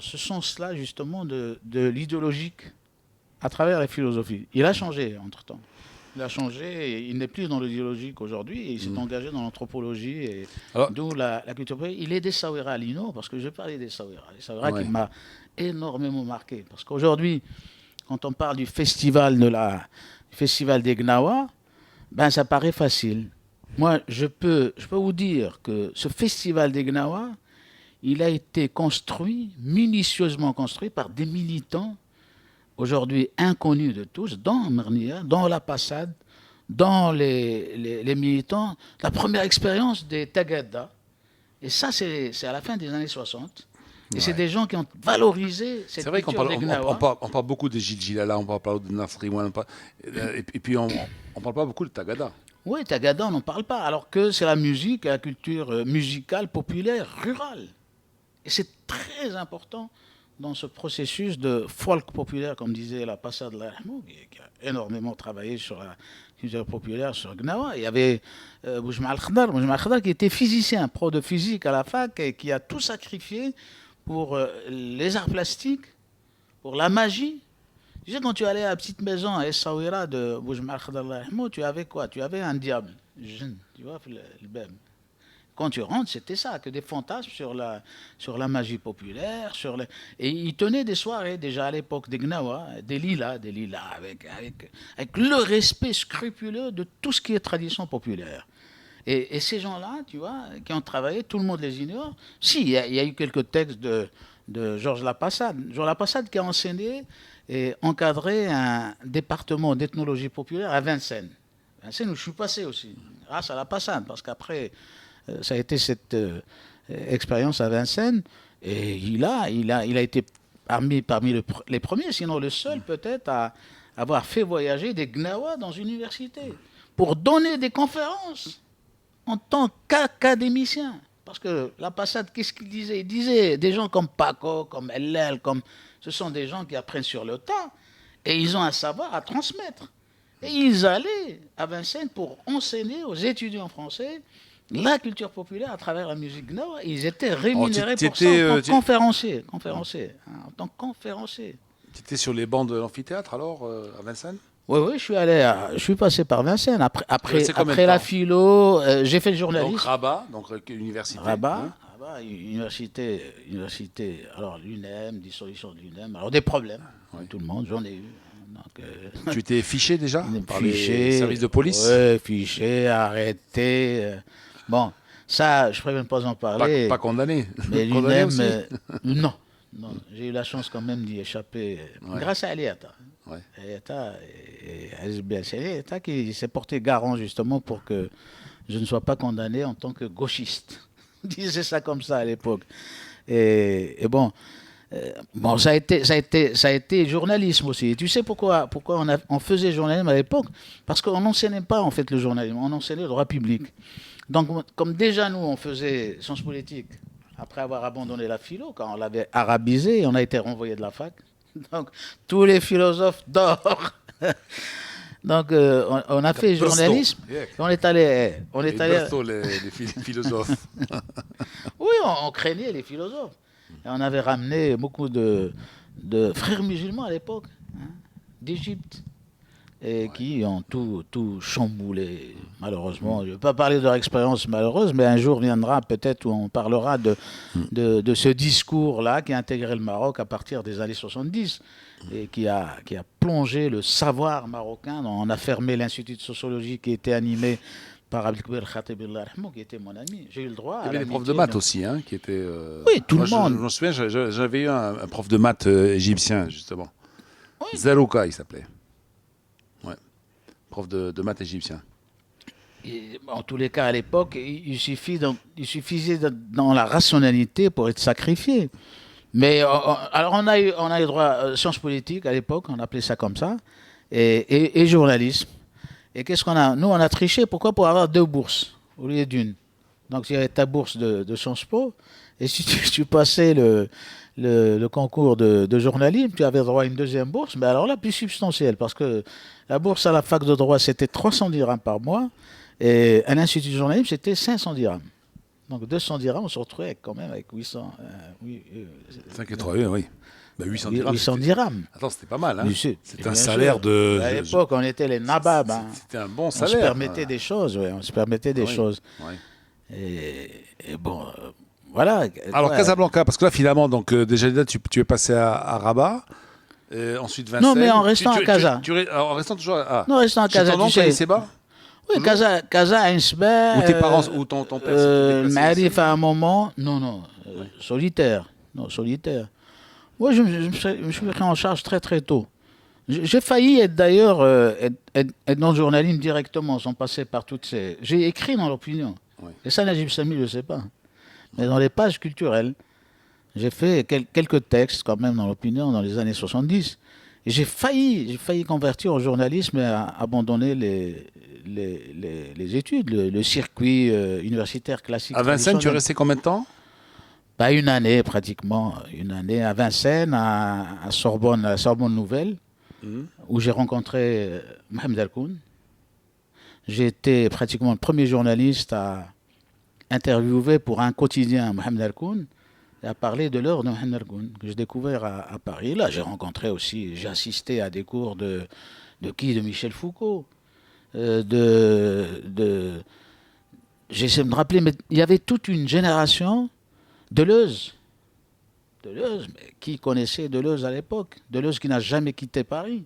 ce sens-là, justement, de l'idéologique à travers les philosophies. Il a changé entre-temps. Il a changé, il n'est plus dans l'idéologique aujourd'hui, et il s'est engagé dans l'anthropologie, et d'où la culture populaire. Il est des Essaouira, Lino, parce que je parlais des Essaouira. Les Essaouira qui m'a énormément marqué. Parce qu'aujourd'hui, quand on parle du festival des Gnawa, ben ça paraît facile. Moi, je peux vous dire que ce festival des Gnawa, il a été minutieusement construit par des militants aujourd'hui inconnus de tous, dans Mernia, dans la Passade, dans les militants. La première expérience des Tagada, et ça c'est à la fin des années 60, et c'est des gens qui ont valorisé cette culture des Gnawa. On parle beaucoup de Jilala, on parle de Nasri, et puis on ne parle pas beaucoup de Tagada. Oui, Tagada, on n'en parle pas, alors que c'est la musique, la culture musicale, populaire, rurale. Et c'est très important dans ce processus de folk populaire, comme disait la Passade de l'Ahmou, qui a énormément travaillé sur la culture populaire, sur Gnawa. Il y avait Boujma al-Khdar qui était physicien, pro de physique à la fac, et qui a tout sacrifié pour les arts plastiques, pour la magie. Tu sais, quand tu allais à la petite maison à Essaouira de Boujma al-Khdar, tu avais quoi? Tu avais un diable, jeune, tu vois, le bème. Quand tu rentres, c'était ça, que des fantasmes sur la magie populaire. Et ils tenaient des soirées, déjà à l'époque des Gnawa, des lilas avec le respect scrupuleux de tout ce qui est tradition populaire. Et ces gens-là, tu vois, qui ont travaillé, tout le monde les ignore. Si, il y a eu quelques textes de Georges Lapassade. Georges Lapassade qui a enseigné et encadré un département d'ethnologie populaire à Vincennes. Vincennes où je suis passé aussi, grâce à Lapassade, parce qu'après... ça a été cette expérience à Vincennes, et il a été parmi les premiers, sinon le seul peut-être, à avoir fait voyager des Gnawa dans une université pour donner des conférences en tant qu'académicien. Parce que la Passade, qu'est-ce qu'il disait? Il disait des gens comme Paco, comme LL, ce sont des gens qui apprennent sur le tas, et ils ont un savoir à transmettre. Et ils allaient à Vincennes pour enseigner aux étudiants français la culture populaire à travers la musique gnawa. Ils étaient rémunérés pour ça en tant que conférenciers. En tant que conférenciers. Tu étais sur les bancs de l'amphithéâtre alors, à Vincennes? Oui, je suis passé par Vincennes. Après la philo, j'ai fait le journalisme. Donc Rabat, donc université. Rabat, université, alors l'UNEM, dissolution de l'UNEM, alors des problèmes, comme tout le monde, j'en ai eu. Donc, tu étais fiché déjà par fiché, les services de police? Oui, fiché, arrêté. Bon, ça, je ne préfère pas en parler. Pas condamné. Mais l'UNEM, non. J'ai eu la chance quand même d'y échapper grâce à Aliata. Aliata qui s'est porté garant justement pour que je ne sois pas condamné en tant que gauchiste. On disait ça comme ça à l'époque. Et bon... Bon, ça a été journalisme aussi. Et tu sais pourquoi on faisait journalisme à l'époque? Parce qu'on n'enseignait pas en fait le journalisme, on enseignait le droit public. Donc, comme déjà nous, on faisait sciences politiques, après avoir abandonné la philo, quand on l'avait arabisé, on a été renvoyé de la fac. Donc, tous les philosophes d'or. Donc, on a fait journalisme. On est allé. Les philosophes. Oui, on craignait les philosophes. Et on avait ramené beaucoup de frères musulmans à l'époque, d'Égypte, et qui ont tout chamboulé, malheureusement. Je ne vais pas parler de leur expérience malheureuse, mais un jour viendra peut-être où on parlera de ce discours-là qui a intégré le Maroc à partir des années 70 et qui a plongé le savoir marocain. On a fermé l'Institut de sociologie qui était animé par Abdelkouber Khatib qui était mon ami. J'ai eu le droit. Il y avait des profs de maths aussi, qui étaient. Oui, tout le monde. Je me souviens, j'avais eu un prof de maths égyptien, justement. Oui. Zarouka, il s'appelait. Ouais. Prof de maths égyptien. Et, en tous les cas, à l'époque, il suffisait dans la rationalité pour être sacrifié. Mais alors, on a eu droit à sciences politiques à l'époque, on appelait ça comme ça, et journalisme. Et qu'est-ce qu'on a? Nous, on a triché. Pourquoi? Pour avoir 2 bourses au lieu d'une. Donc, il y avait ta bourse de Sciences Po. Et si tu passais le concours de journalisme, tu avais droit à une 2e bourse. Mais alors là, plus substantielle. Parce que la bourse à la fac de droit, c'était 300 dirhams par mois. Et à l'Institut de journalisme, c'était 500 dirhams. Donc, 200 dirhams, on se retrouvait quand même avec 800. 5 et 3, oui. Bah, 800 dirhams. 800 dirhams. Attends, c'était pas mal. Hein. C'était un salaire de. À l'époque, on était les nababs. Hein. C'était un bon salaire. On se permettait des choses, ouais. On se permettait des choses. Oui. Et bon, voilà. Alors, Casablanca, parce que là, finalement, donc, déjà, tu es passé à Rabat. Ensuite, Vincennes. Non, mais en restant à Casa. En restant toujours à. Non, restant à Casa. Ton oncle à Isseba. Oui, Casa à Isseba. Ou tes parents, ou ton père. M'arrive à un moment. Non, solitaire. Non, solitaire. Moi, je me suis pris en charge très, très tôt. J'ai failli être d'ailleurs être dans le journalisme directement, sans passer par toutes ces. J'ai écrit dans l'opinion. Oui. Et ça, Najib Sami ne le sait pas. Mais dans les pages culturelles, j'ai fait quelques textes quand même dans l'opinion dans les années 70. Et j'ai failli convertir au journalisme et à abandonner les études, le circuit universitaire classique. À Vincennes, tu es resté combien de temps? Pas une année pratiquement. Une année à Vincennes, à Sorbonne, à la Sorbonne Nouvelle, où j'ai rencontré Mohamed Harkoun. J'ai été pratiquement le premier journaliste à interviewer pour un quotidien Mohamed Harkoun et à parler de l'œuvre de Mohamed Harkoun, que j'ai découvert à Paris. Là, j'ai rencontré aussi, j'ai assisté à des cours de Michel Foucault, j'essaie de me rappeler, mais il y avait toute une génération. Deleuze, mais qui connaissait Deleuze à l'époque? Deleuze qui n'a jamais quitté Paris,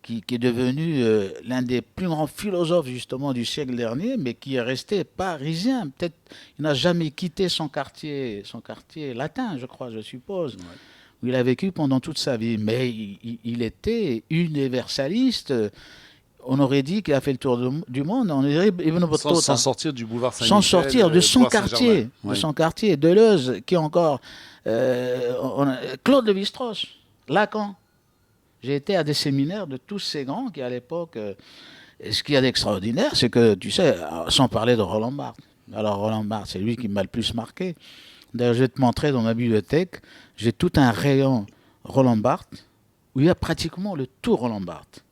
qui est devenu l'un des plus grands philosophes justement du siècle dernier, mais qui est resté parisien. Peut-être il n'a jamais quitté son quartier latin, je crois, je suppose, où il a vécu pendant toute sa vie. Mais il était universaliste. On aurait dit qu'il a fait le tour du monde. On dirait Ibn Battuta. Sans sortir du boulevard Saint-Michel. Sans sortir de son quartier. Oui. De son quartier. Deleuze, qui encore. Claude Lévi-Strauss, Lacan. J'ai été à des séminaires de tous ces grands qui, à l'époque. Et ce qu'il y a d'extraordinaire, c'est que, tu sais, sans parler de Roland Barthes. Alors, Roland Barthes, c'est lui qui m'a le plus marqué. D'ailleurs, je vais te montrer dans ma bibliothèque. J'ai tout un rayon Roland Barthes où il y a pratiquement le tout Roland Barthes.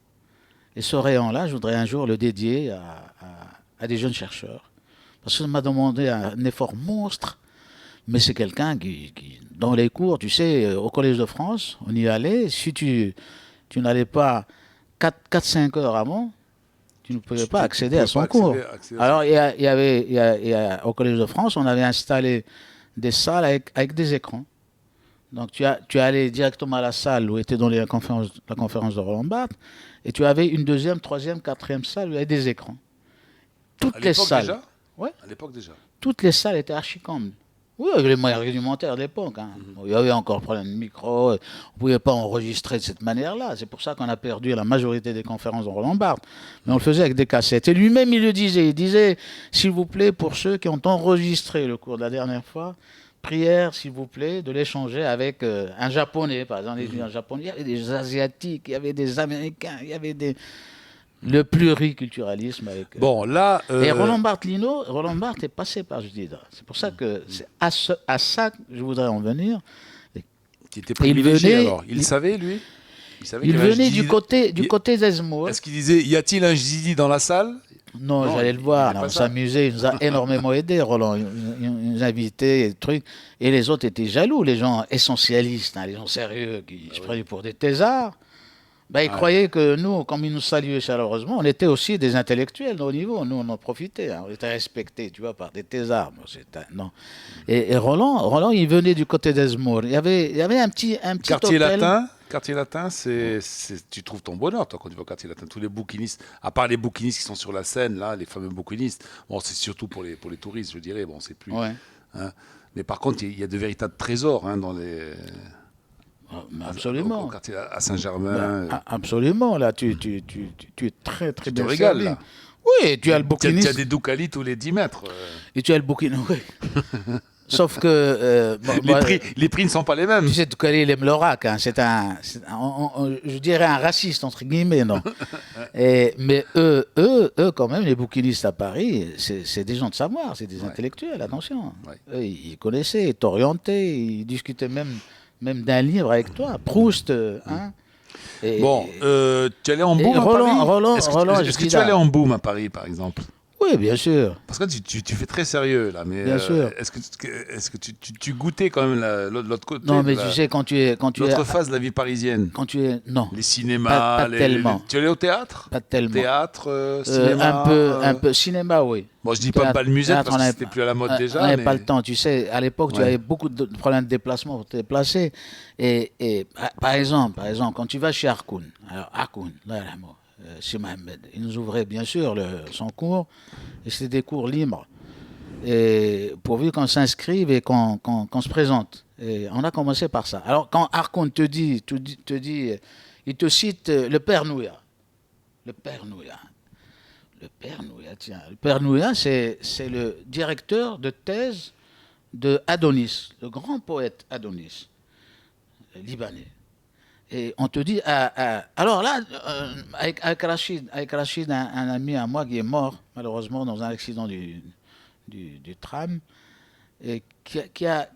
Et ce rayon-là, je voudrais un jour le dédier à des jeunes chercheurs. Parce que ça m'a demandé un effort monstre. Mais c'est quelqu'un qui, dans les cours, tu sais, au Collège de France, on y allait. Si tu n'allais pas 4-5 heures avant, tu ne pouvais pas accéder à son cours. Alors, au Collège de France, on avait installé des salles avec des écrans. Donc, tu allais directement à la salle où était dans la conférence de Roland Barthes. Et tu avais une deuxième, troisième, quatrième salle où il y avait des écrans. Toutes les salles. Déjà ouais. À l'époque déjà. Toutes les salles étaient archi-combles. Oui, avec les moyens rudimentaires de l'époque. Hein. Il y avait encore problème de micro. On ne pouvait pas enregistrer de cette manière-là. C'est pour ça qu'on a perdu la majorité des conférences de Roland Barthes. Mais on le faisait avec des cassettes. Et lui-même, il le disait. Il disait, s'il vous plaît, pour ceux qui ont enregistré le cours de la dernière fois, prière, s'il vous plaît, de l'échanger avec un Japonais, par exemple, les étudiants japonais. Il y avait des Asiatiques, il y avait des Américains, il y avait le pluriculturalisme. Avec, bon, là... Et Roland Barthes est passé par Judida. C'est pour ça que c'est à ça que je voudrais en venir. Qui était privilégié, alors. Il savait, lui? Il venait du côté d'Ezmour. Est-ce qu'il disait, y a-t-il un Jidi dans la salle? Non, j'allais le voir. On s'amusait. Il nous a énormément aidé, Roland. Il nous invitait, des trucs. Et les autres étaient jaloux, les gens essentialistes, hein, les gens sérieux qui se prenaient pour des thésards. Ben, ils croyaient que nous, comme ils nous saluaient chaleureusement, on était aussi des intellectuels de haut niveau. Nous, on en profitait. Hein. On était respectés, tu vois, par des thésards. Non. Et Roland, il venait du côté d'Ezmour. Il y avait un petit quartier hôtel. Quartier latin, tu trouves ton bonheur, toi, quand tu vas au quartier latin. Tous les bouquinistes, à part les bouquinistes qui sont sur la scène, là, les fameux bouquinistes, bon, c'est surtout pour les touristes, je dirais, bon, c'est plus... Ouais. Hein. Mais par contre, il y a de véritables trésors hein, dans les... Absolument. Au quartier à Saint-Germain. Absolument, là, tu es très, très bien servi. Là. Oui, tu as le bouquiniste. Tu as des doukalis tous les 10 mètres. Et tu as le bouquiniste, oui. Sauf que... les prix ne sont pas les mêmes. Tu sais, Doucali, il aime l'orac. Hein. Je dirais un raciste, entre guillemets, non. Mais eux, quand même, les bouquinistes à Paris, c'est des gens de savoir, c'est des intellectuels, attention. Ouais. Eux, ils connaissaient, ils t'orientaient, ils discutaient même d'un livre avec toi. Proust, hein. Bon, tu allais en boom à Paris? Est-ce que tu allais en boom à Paris, par exemple? Oui, bien sûr. Parce que tu fais très sérieux, là. Mais Bien sûr. est-ce que tu goûtais quand même l'autre côté, Non, mais tu sais, l'autre phase de la vie parisienne? Non, Les cinémas, pas tellement. Tu allais au théâtre? Pas tellement. Théâtre, cinéma. Un peu cinéma, oui. Bon, je dis pas bal musette parce que c'était plus à la mode déjà. On n'avait pas le temps. Tu sais, à l'époque, tu avais beaucoup de problèmes de déplacement pour te déplacer. Et par exemple, quand tu vas chez Harkoun, alors Harkoun, là, chez Mohamed, il nous ouvrait bien sûr son cours, et c'était des cours libres. Et pourvu qu'on s'inscrive et qu'on se présente. Et on a commencé par ça. Alors, quand Harkoun te dit, il te cite le Père Nouya. Le Père Nouya. Le Père Nouya, tiens. Le Père Nouya, c'est le directeur de thèse de Adonis, le grand poète Adonis, libanais. Et on te dit, alors là, avec Rachid, un ami à moi qui est mort, malheureusement, dans un accident du tram, et qui a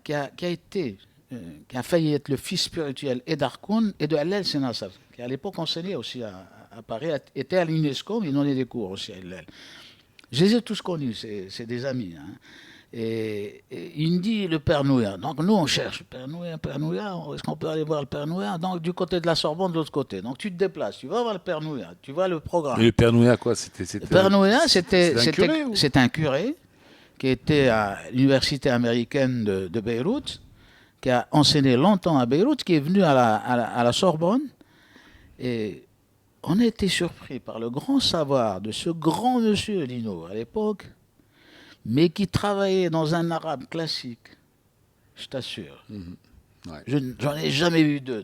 failli être le fils spirituel et d'Harkoun et de Hallel Senassar, qui à l'époque enseignait aussi à Paris, était à l'UNESCO, mais il donnait des cours aussi à Hallel. Je les ai tous connus, c'est des amis. Hein. Et il me dit le Père Nouya. Donc nous on cherche le Père Nouya, est-ce qu'on peut aller voir le Père Nouya? Donc du côté de la Sorbonne, de l'autre côté. Donc tu te déplaces, tu vas voir le Père Nouya, tu vois le programme. Et le Père Nouya, quoi? Le Père Nouya, c'est un curé qui était à l'université américaine de Beyrouth, qui a enseigné longtemps à Beyrouth, qui est venu à la Sorbonne. Et on a été surpris par le grand savoir de ce grand monsieur Lino à l'époque, mais qui travaillait dans un arabe classique, je t'assure. Ouais. J'en ai jamais vu deux.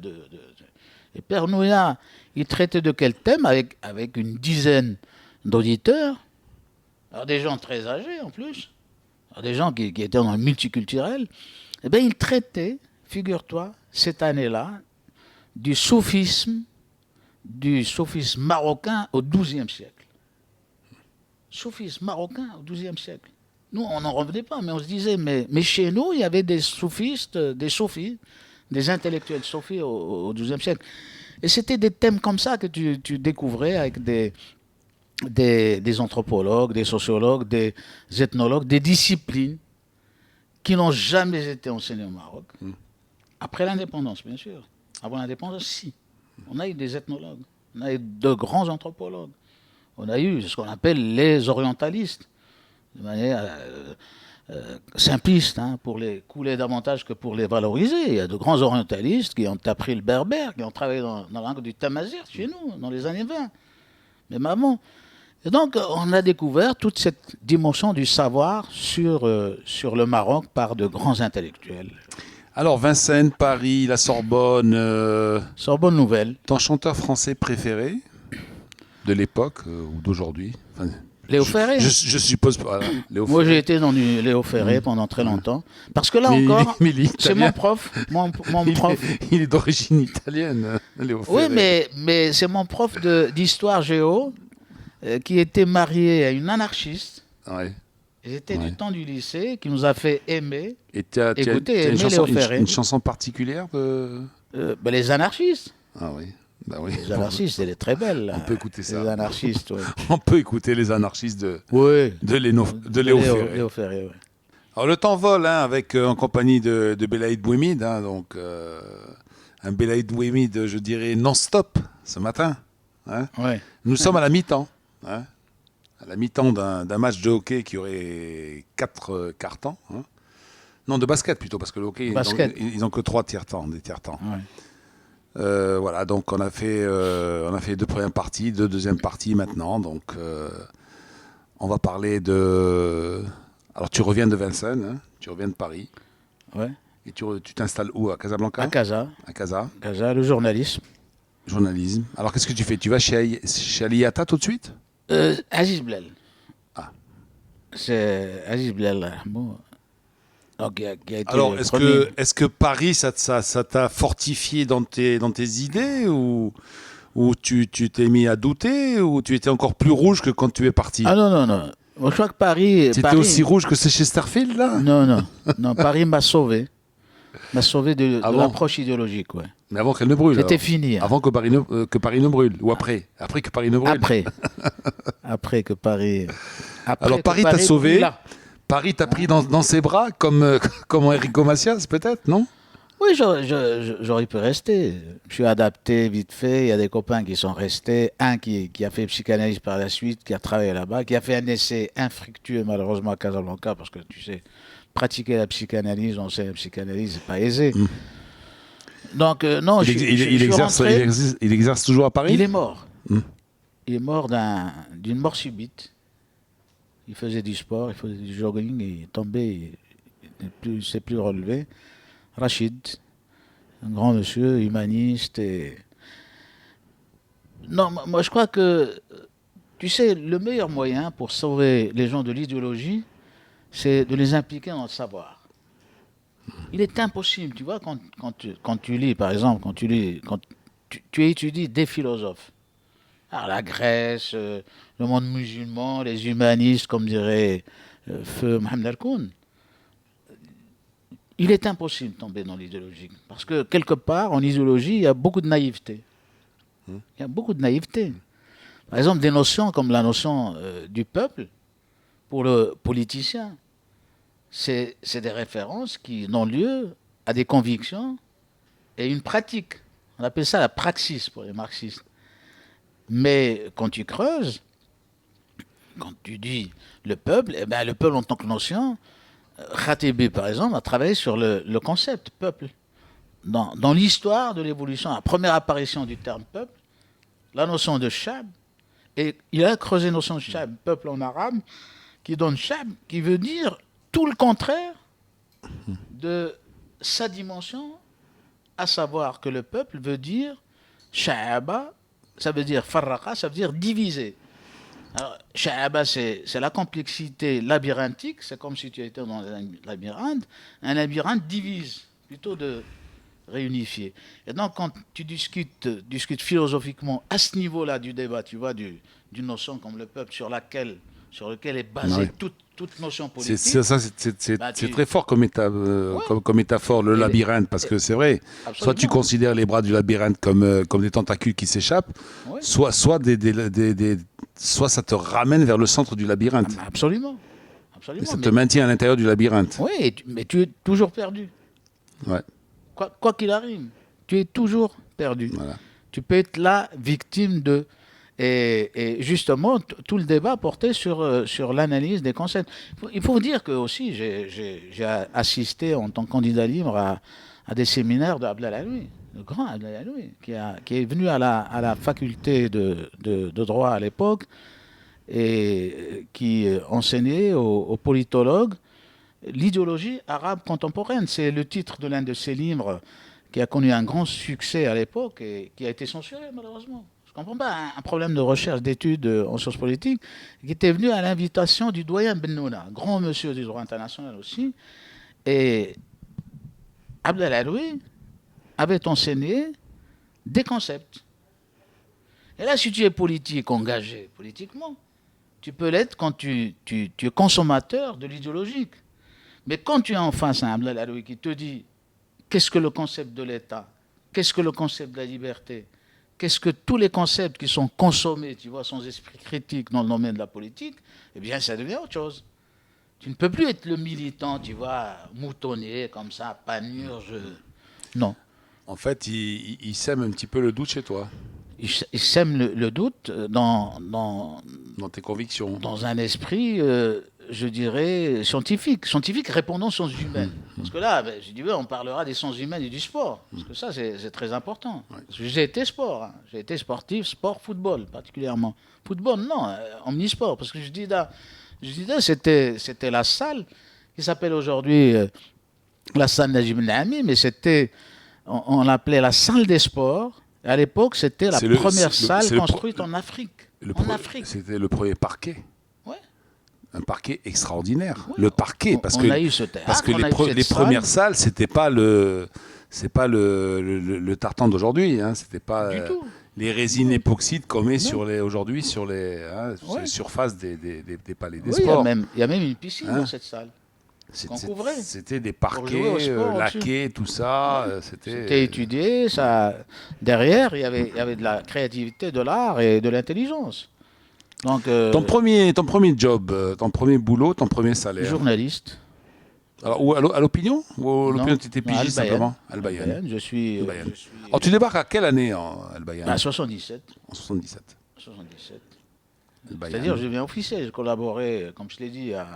Et Père Nouya, il traitait de quel thème avec une dizaine d'auditeurs, alors des gens très âgés en plus, alors des gens qui étaient dans le multiculturel. Eh bien, il traitait, figure-toi, cette année-là, du soufisme marocain au XIIe siècle. Soufisme marocain au XIIe siècle. Nous, on n'en revenait pas, mais on se disait, mais chez nous, il y avait des soufistes, des soufis, des intellectuels soufis au XIIe siècle. Et c'était des thèmes comme ça que tu découvrais avec des anthropologues, des sociologues, des ethnologues, des disciplines qui n'ont jamais été enseignées au Maroc. Après l'indépendance, bien sûr. Avant l'indépendance, si. On a eu des ethnologues, on a eu de grands anthropologues, on a eu ce qu'on appelle les orientalistes, de manière simpliste, hein, pour les couler davantage que pour les valoriser. Il y a de grands orientalistes qui ont appris le berbère, qui ont travaillé dans la langue du tamazir chez nous, dans les années 20. Mais maman. Et donc, on a découvert toute cette dimension du savoir sur le Maroc par de grands intellectuels. Alors, Vincennes, Paris, la Sorbonne... Sorbonne Nouvelle. Ton chanteur français préféré de l'époque ou d'aujourd'hui? Enfin, Léo Ferré. Je suppose pas. Léo Moi, Ferré. j'ai été dans du Léo Ferré pendant très longtemps. Parce que là encore, c'est mon prof. Mon prof. Il est d'origine italienne, Léo Ferré. Oui, mais c'est mon prof d'histoire géo qui était marié à une anarchiste. Ouais. C'était du temps du lycée, qui nous a fait aimer, écouter Léo Ferré. Une chanson particulière les anarchistes. Ah oui. Bah oui. Les anarchistes, elle est très belle. Là. On peut écouter ça. Les anarchistes, oui. On peut écouter les anarchistes de Léo Ferré. Ouais. Alors le temps vole avec en compagnie de Belaïd Bouhemid, hein, donc un Belaïd Bouhemid, je dirais non-stop ce matin. Hein. Ouais. Nous sommes à la mi-temps. Hein, à la mi-temps d'un match de hockey qui aurait 4 quarts-temps. Hein. Non, de basket plutôt, parce que le hockey, ils n'ont que 3 tiers-temps, des tiers-temps. Ouais. Voilà, donc on a fait 2 premières parties, 2 deuxièmes parties maintenant. Donc on va parler de... Alors tu reviens de Vincennes, hein, tu reviens de Paris. Ouais. Et tu t'installes où? À Casablanca? À Casa. À Casa. Casa, le journalisme. Journalisme. Alors qu'est-ce que tu fais? Tu vas chez Aliata tout de suite? Aziz Blel. Ah. C'est Aziz Blel. Bon. Donc, qui a été alors, est-ce que Paris, ça t'a fortifié dans tes idées ou tu t'es mis à douter ou tu étais encore plus rouge que quand tu es parti? Ah non. Moi, je crois que Paris... C'était aussi rouge que c'est chez Chesterfield, là? Non, Paris m'a sauvé. M'a sauvé de l'approche idéologique, ouais. Mais avant qu'elle ne brûle. C'était fini. Hein. Avant que Paris ne brûle. Ou après? Après que Paris ne brûle. Après que Paris... Alors Paris t'a sauvé. Paris t'a pris dans ses bras comme Enrico Macias, peut-être, non? Oui, j'aurais pu rester. Je suis adapté vite fait. Il y a des copains qui sont restés. Un qui a fait psychanalyse par la suite, qui a travaillé là-bas, qui a fait un essai infructueux malheureusement à Casablanca, parce que tu sais, pratiquer la psychanalyse, on sait, la psychanalyse, c'est pas aisé. Donc, non, il exerce toujours à Paris? Il est mort. Il est mort d'une mort subite. Il faisait du sport, il faisait du jogging, il est tombé, il ne s'est plus relevé. Rachid, un grand monsieur, humaniste. Non, moi je crois que, tu sais, le meilleur moyen pour sauver les gens de l'idéologie, c'est de les impliquer dans le savoir. Il est impossible, tu vois, quand tu lis, par exemple, quand tu étudies des philosophes, alors la Grèce, le monde musulman, les humanistes, comme dirait Feu Mohamed Al-Koun, il est impossible de tomber dans l'idéologie. Parce que quelque part, en idéologie, il y a beaucoup de naïveté. Il y a beaucoup de naïveté. Par exemple, des notions comme la notion du peuple, pour le politicien, c'est des références qui donnent lieu à des convictions et une pratique. On appelle ça la praxis pour les marxistes. Mais quand tu creuses, quand tu dis le peuple, eh ben, le peuple en tant que notion, Khatib, par exemple, a travaillé sur le concept peuple. Dans l'histoire de l'évolution, la première apparition du terme peuple, la notion de shab, et il a creusé la notion de shab, peuple en arabe, qui donne shab, qui veut dire tout le contraire de sa dimension, à savoir que le peuple veut dire sha'aba, ça veut dire farraqa, ça veut dire diviser. Alors, sha'aba, c'est la complexité labyrinthique, c'est comme si tu étais dans un labyrinthe. Un labyrinthe divise, plutôt de réunifier. Et donc, quand tu discutes philosophiquement à ce niveau-là du débat, tu vois, d'une notion comme le peuple sur lequel est basée toute notion politique. C'est très fort comme métaphore, le labyrinthe, parce que c'est vrai, absolument. Soit tu considères les bras du labyrinthe comme des tentacules qui s'échappent, soit ça te ramène vers le centre du labyrinthe. Absolument. Et ça te maintient à l'intérieur du labyrinthe. Oui, mais tu es toujours perdu. Ouais. Quoi qu'il arrive, tu es toujours perdu. Voilà. Tu peux être la victime de... Et justement, tout le débat portait sur l'analyse des concepts. Il faut dire que aussi, j'ai assisté en tant que candidat libre à des séminaires d'Abdel Alaoui, le grand Abdel Alaoui, qui est venu à la faculté de droit à l'époque et qui enseignait aux politologues l'idéologie arabe contemporaine. C'est le titre de l'un de ses livres qui a connu un grand succès à l'époque et qui a été censuré malheureusement. Je ne comprends pas, un problème de recherche, d'études en sciences politiques, qui était venu à l'invitation du doyen Bennouna, grand monsieur du droit international aussi. Et Abdel Alaoui avait enseigné des concepts. Et là, si tu es politique, engagé politiquement, tu peux l'être quand tu es consommateur de l'idéologique. Mais quand tu es en face à Abdel Alaoui qui te dit qu'est-ce que le concept de l'État, qu'est-ce que le concept de la liberté, qu'est-ce que tous les concepts qui sont consommés, tu vois, sans esprit critique dans le domaine de la politique, eh bien, ça devient autre chose. Tu ne peux plus être le militant, tu vois, moutonné, comme ça, panurge. Non. En fait, il sème un petit peu le doute chez toi. Il sème le doute dans tes convictions. Dans un esprit, je dirais, scientifique répondant aux sciences humaines. Parce que là, je dis, on parlera des sciences humaines et du sport. Parce que ça, c'est très important. Ouais. Parce que j'ai été sport. Hein. J'ai été sportif, sport, football particulièrement. Football, non, omnisport. Parce que je dis là, c'était la salle qui s'appelle aujourd'hui la salle Najib Nahami, mais on l'appelait la salle des sports. À l'époque, c'était la première salle construite en Afrique. C'était le premier parquet. Ouais. Un parquet extraordinaire. Ouais. Le parquet, parce que les premières salles, c'est pas le tartan d'aujourd'hui. Hein, c'était pas les résines époxydes qu'on met aujourd'hui sur les surfaces des palais des sports. Il y a même une piscine dans cette salle. C'était des parquets laqués, tout ça. C'était étudié. Ça. Derrière, il y avait de la créativité, de l'art et de l'intelligence. Donc, ton premier job, ton premier boulot, ton premier salaire. Journaliste. Alors, ou à l'Opinion? Ou à l'Opinion, tu étais pigiste simplement? Al-Bayan. Je suis. Alors, tu débarques à quelle année en Al-Bayan? 77. En 77. 77. Al-Bayan. C'est-à-dire, je deviens officiel. Je collaborais, comme je l'ai dit, à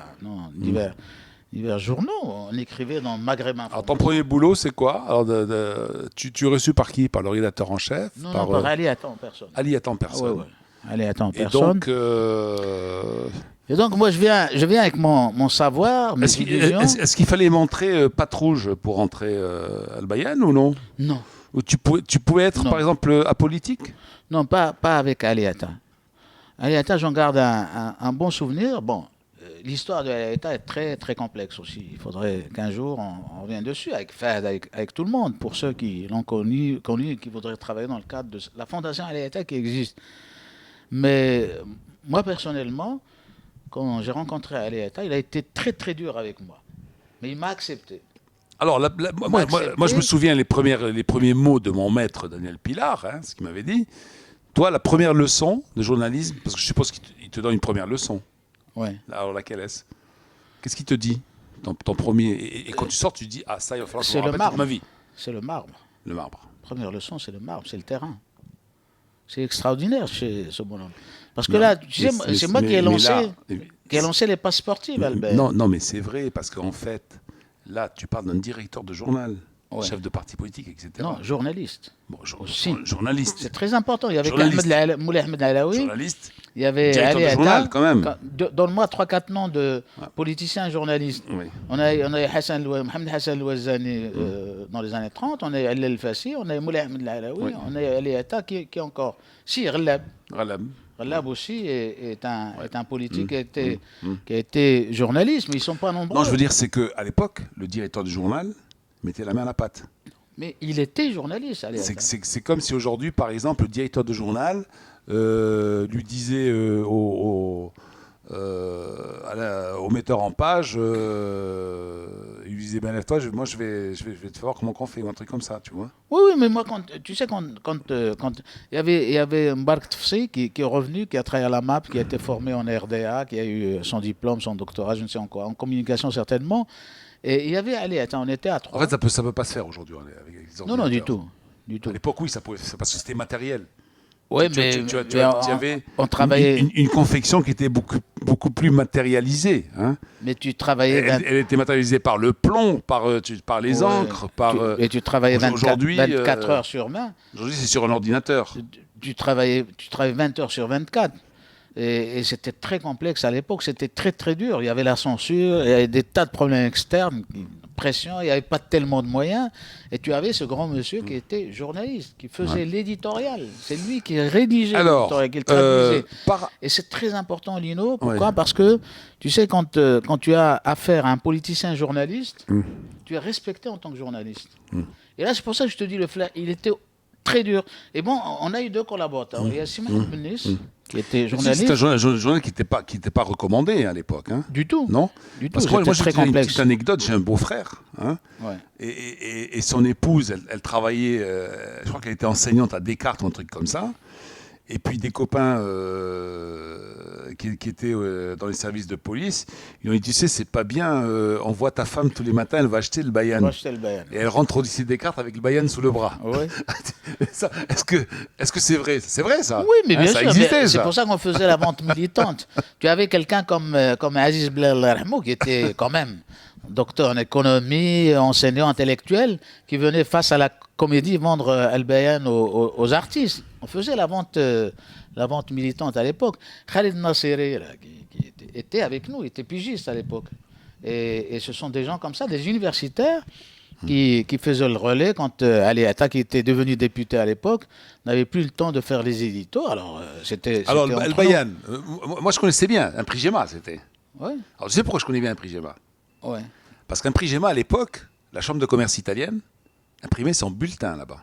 divers journaux. On écrivait dans Maghreb Info. Alors, ton premier boulot, c'est quoi? Alors, tu es reçu par qui? Par le rédacteur en chef? Non, par Ali Ata en personne. Ali Ata en personne. Ah, ouais. Ali Ata en personne. Et donc, Et donc, moi, je viens avec mon savoir, mes illusions. Est-ce qu'il fallait montrer patte rouge pour entrer à Al-Bayan ou non? Non. Ou tu pouvais être, par exemple, apolitique? Non, pas avec Ali Ata. Ali Ata, j'en garde un bon souvenir. Bon, l'histoire de Ali Ata est très, très complexe aussi. Il faudrait qu'un jour, on revienne dessus avec Fahd, avec tout le monde, pour ceux qui l'ont connu et qui voudraient travailler dans le cadre de la fondation Ali Ata qui existe. Mais moi, personnellement, quand j'ai rencontré Ali Ata, il a été très très dur avec moi. Mais il m'a accepté. Alors, moi, je me souviens les premiers mots de mon maître Daniel Pilar, ce qu'il m'avait dit. Toi, la première leçon de journalisme, parce que je suppose qu'il te donne une première leçon. Ouais. Alors, laquelle est-ce? Qu'est-ce qu'il te dit, ton premier? Et quand tu sors, tu dis, ah, ça, il va falloir que je me rappelle toute ma vie. C'est le marbre. Le marbre. Première leçon, c'est le marbre, c'est le terrain. C'est extraordinaire chez ce bonhomme. Parce que là, tu sais, c'est moi qui ai lancé les passes sportives, Albert. Non, mais c'est vrai, parce qu'en fait, là, tu parles d'un directeur de journal, chef de parti politique, etc. Non, journaliste. Bon, aussi. Journaliste. C'est très important. Il y avait Moulay Ahmed Alaoui. Journaliste. Il y avait directeur de journal, quand même. Donne-moi 3-4 noms de politiciens journalistes. Oui. On a Mohamed Hassan Louazani dans les années 30, on a Ali El-Fassi, on a Moulay Ahmed Alaoui, on a Ali Ata qui encore. Si, Rallab. Rallab aussi est un politique qui a été journaliste, mais ils ne sont pas nombreux. Non, je veux dire, c'est qu'à l'époque, le directeur du journal mettait la main à la pâte. Mais il était journaliste. C'est comme si aujourd'hui, par exemple, le directeur de journal lui disait au metteur en page, il lui disait, ben lève-toi, moi je vais te voir comment on fait, ou un truc comme ça, tu vois. Oui, mais moi, tu sais, quand il y avait Mbark Tfsi qui est revenu, qui a travaillé à la MAP, qui a été formé en RDA, qui a eu son diplôme, son doctorat, je ne sais encore, en communication certainement. Et il y avait, on était à 3. En fait, ça peut pas se faire aujourd'hui avec les ordinateurs. Non, du tout. À l'époque, oui, ça pouvait, parce que c'était matériel. Oui, mais on travaillait. Une confection qui était beaucoup plus matérialisée. Hein. Mais tu travaillais. Elle était matérialisée par le plomb, par les encres, et tu travaillais 24 heures sur 20. Aujourd'hui, c'est sur un ordinateur. Tu travaillais 20 heures sur 24. Et c'était très complexe à l'époque, c'était très très dur. Il y avait la censure, il y avait des tas de problèmes externes, pression, il n'y avait pas tellement de moyens. Et tu avais ce grand monsieur qui était journaliste, qui faisait l'éditorial. C'est lui qui rédigeait l'éditorial, qui le traduisait. Et c'est très important, Lino. Pourquoi? Parce que, tu sais, quand tu as affaire à un politicien journaliste, tu es respecté en tant que journaliste. Et là, c'est pour ça que je te dis, le flair, il était très dur. Et bon, on a eu 2 collaborateurs. Il y a Simon Benis, qui était journaliste. C'était un journal qui n'était pas recommandé à l'époque. Hein. Du tout. Non. Du tout. Parce que moi, j'ai une petite anecdote. J'ai un beau-frère. Hein, ouais. Et son épouse, elle travaillait, je crois qu'elle était enseignante à Descartes ou un truc comme ça. Et puis des copains qui étaient dans les services de police, ils ont dit, tu sais, c'est pas bien, on voit ta femme tous les matins, elle va acheter le Bayan. Et elle rentre au lycée Descartes avec le Bayan sous le bras. Ouais. Est-ce que c'est vrai? C'est vrai, ça? Oui, mais bien sûr. Ça existait, c'est pour ça qu'on faisait la vente militante. Tu avais quelqu'un comme Aziz Blel qui était quand même docteur en économie, enseignant intellectuel, qui venait face à la comédie vendre Al-Bayan aux artistes. On faisait la vente militante à l'époque. Khalid Nassiri, qui était avec nous, il était pigiste à l'époque. Et ce sont des gens comme ça, des universitaires, qui faisaient le relais quand Ali Ata, qui était devenu député à l'époque, n'avait plus le temps de faire les éditos. Alors, Al-Bayan, moi je connaissais bien, un prix Gemma, c'était. Ouais. Alors, tu sais pourquoi je connais bien un prix Gemma? Ouais. Parce qu'un prix Gemma, à l'époque, la Chambre de commerce italienne imprimait son bulletin là-bas.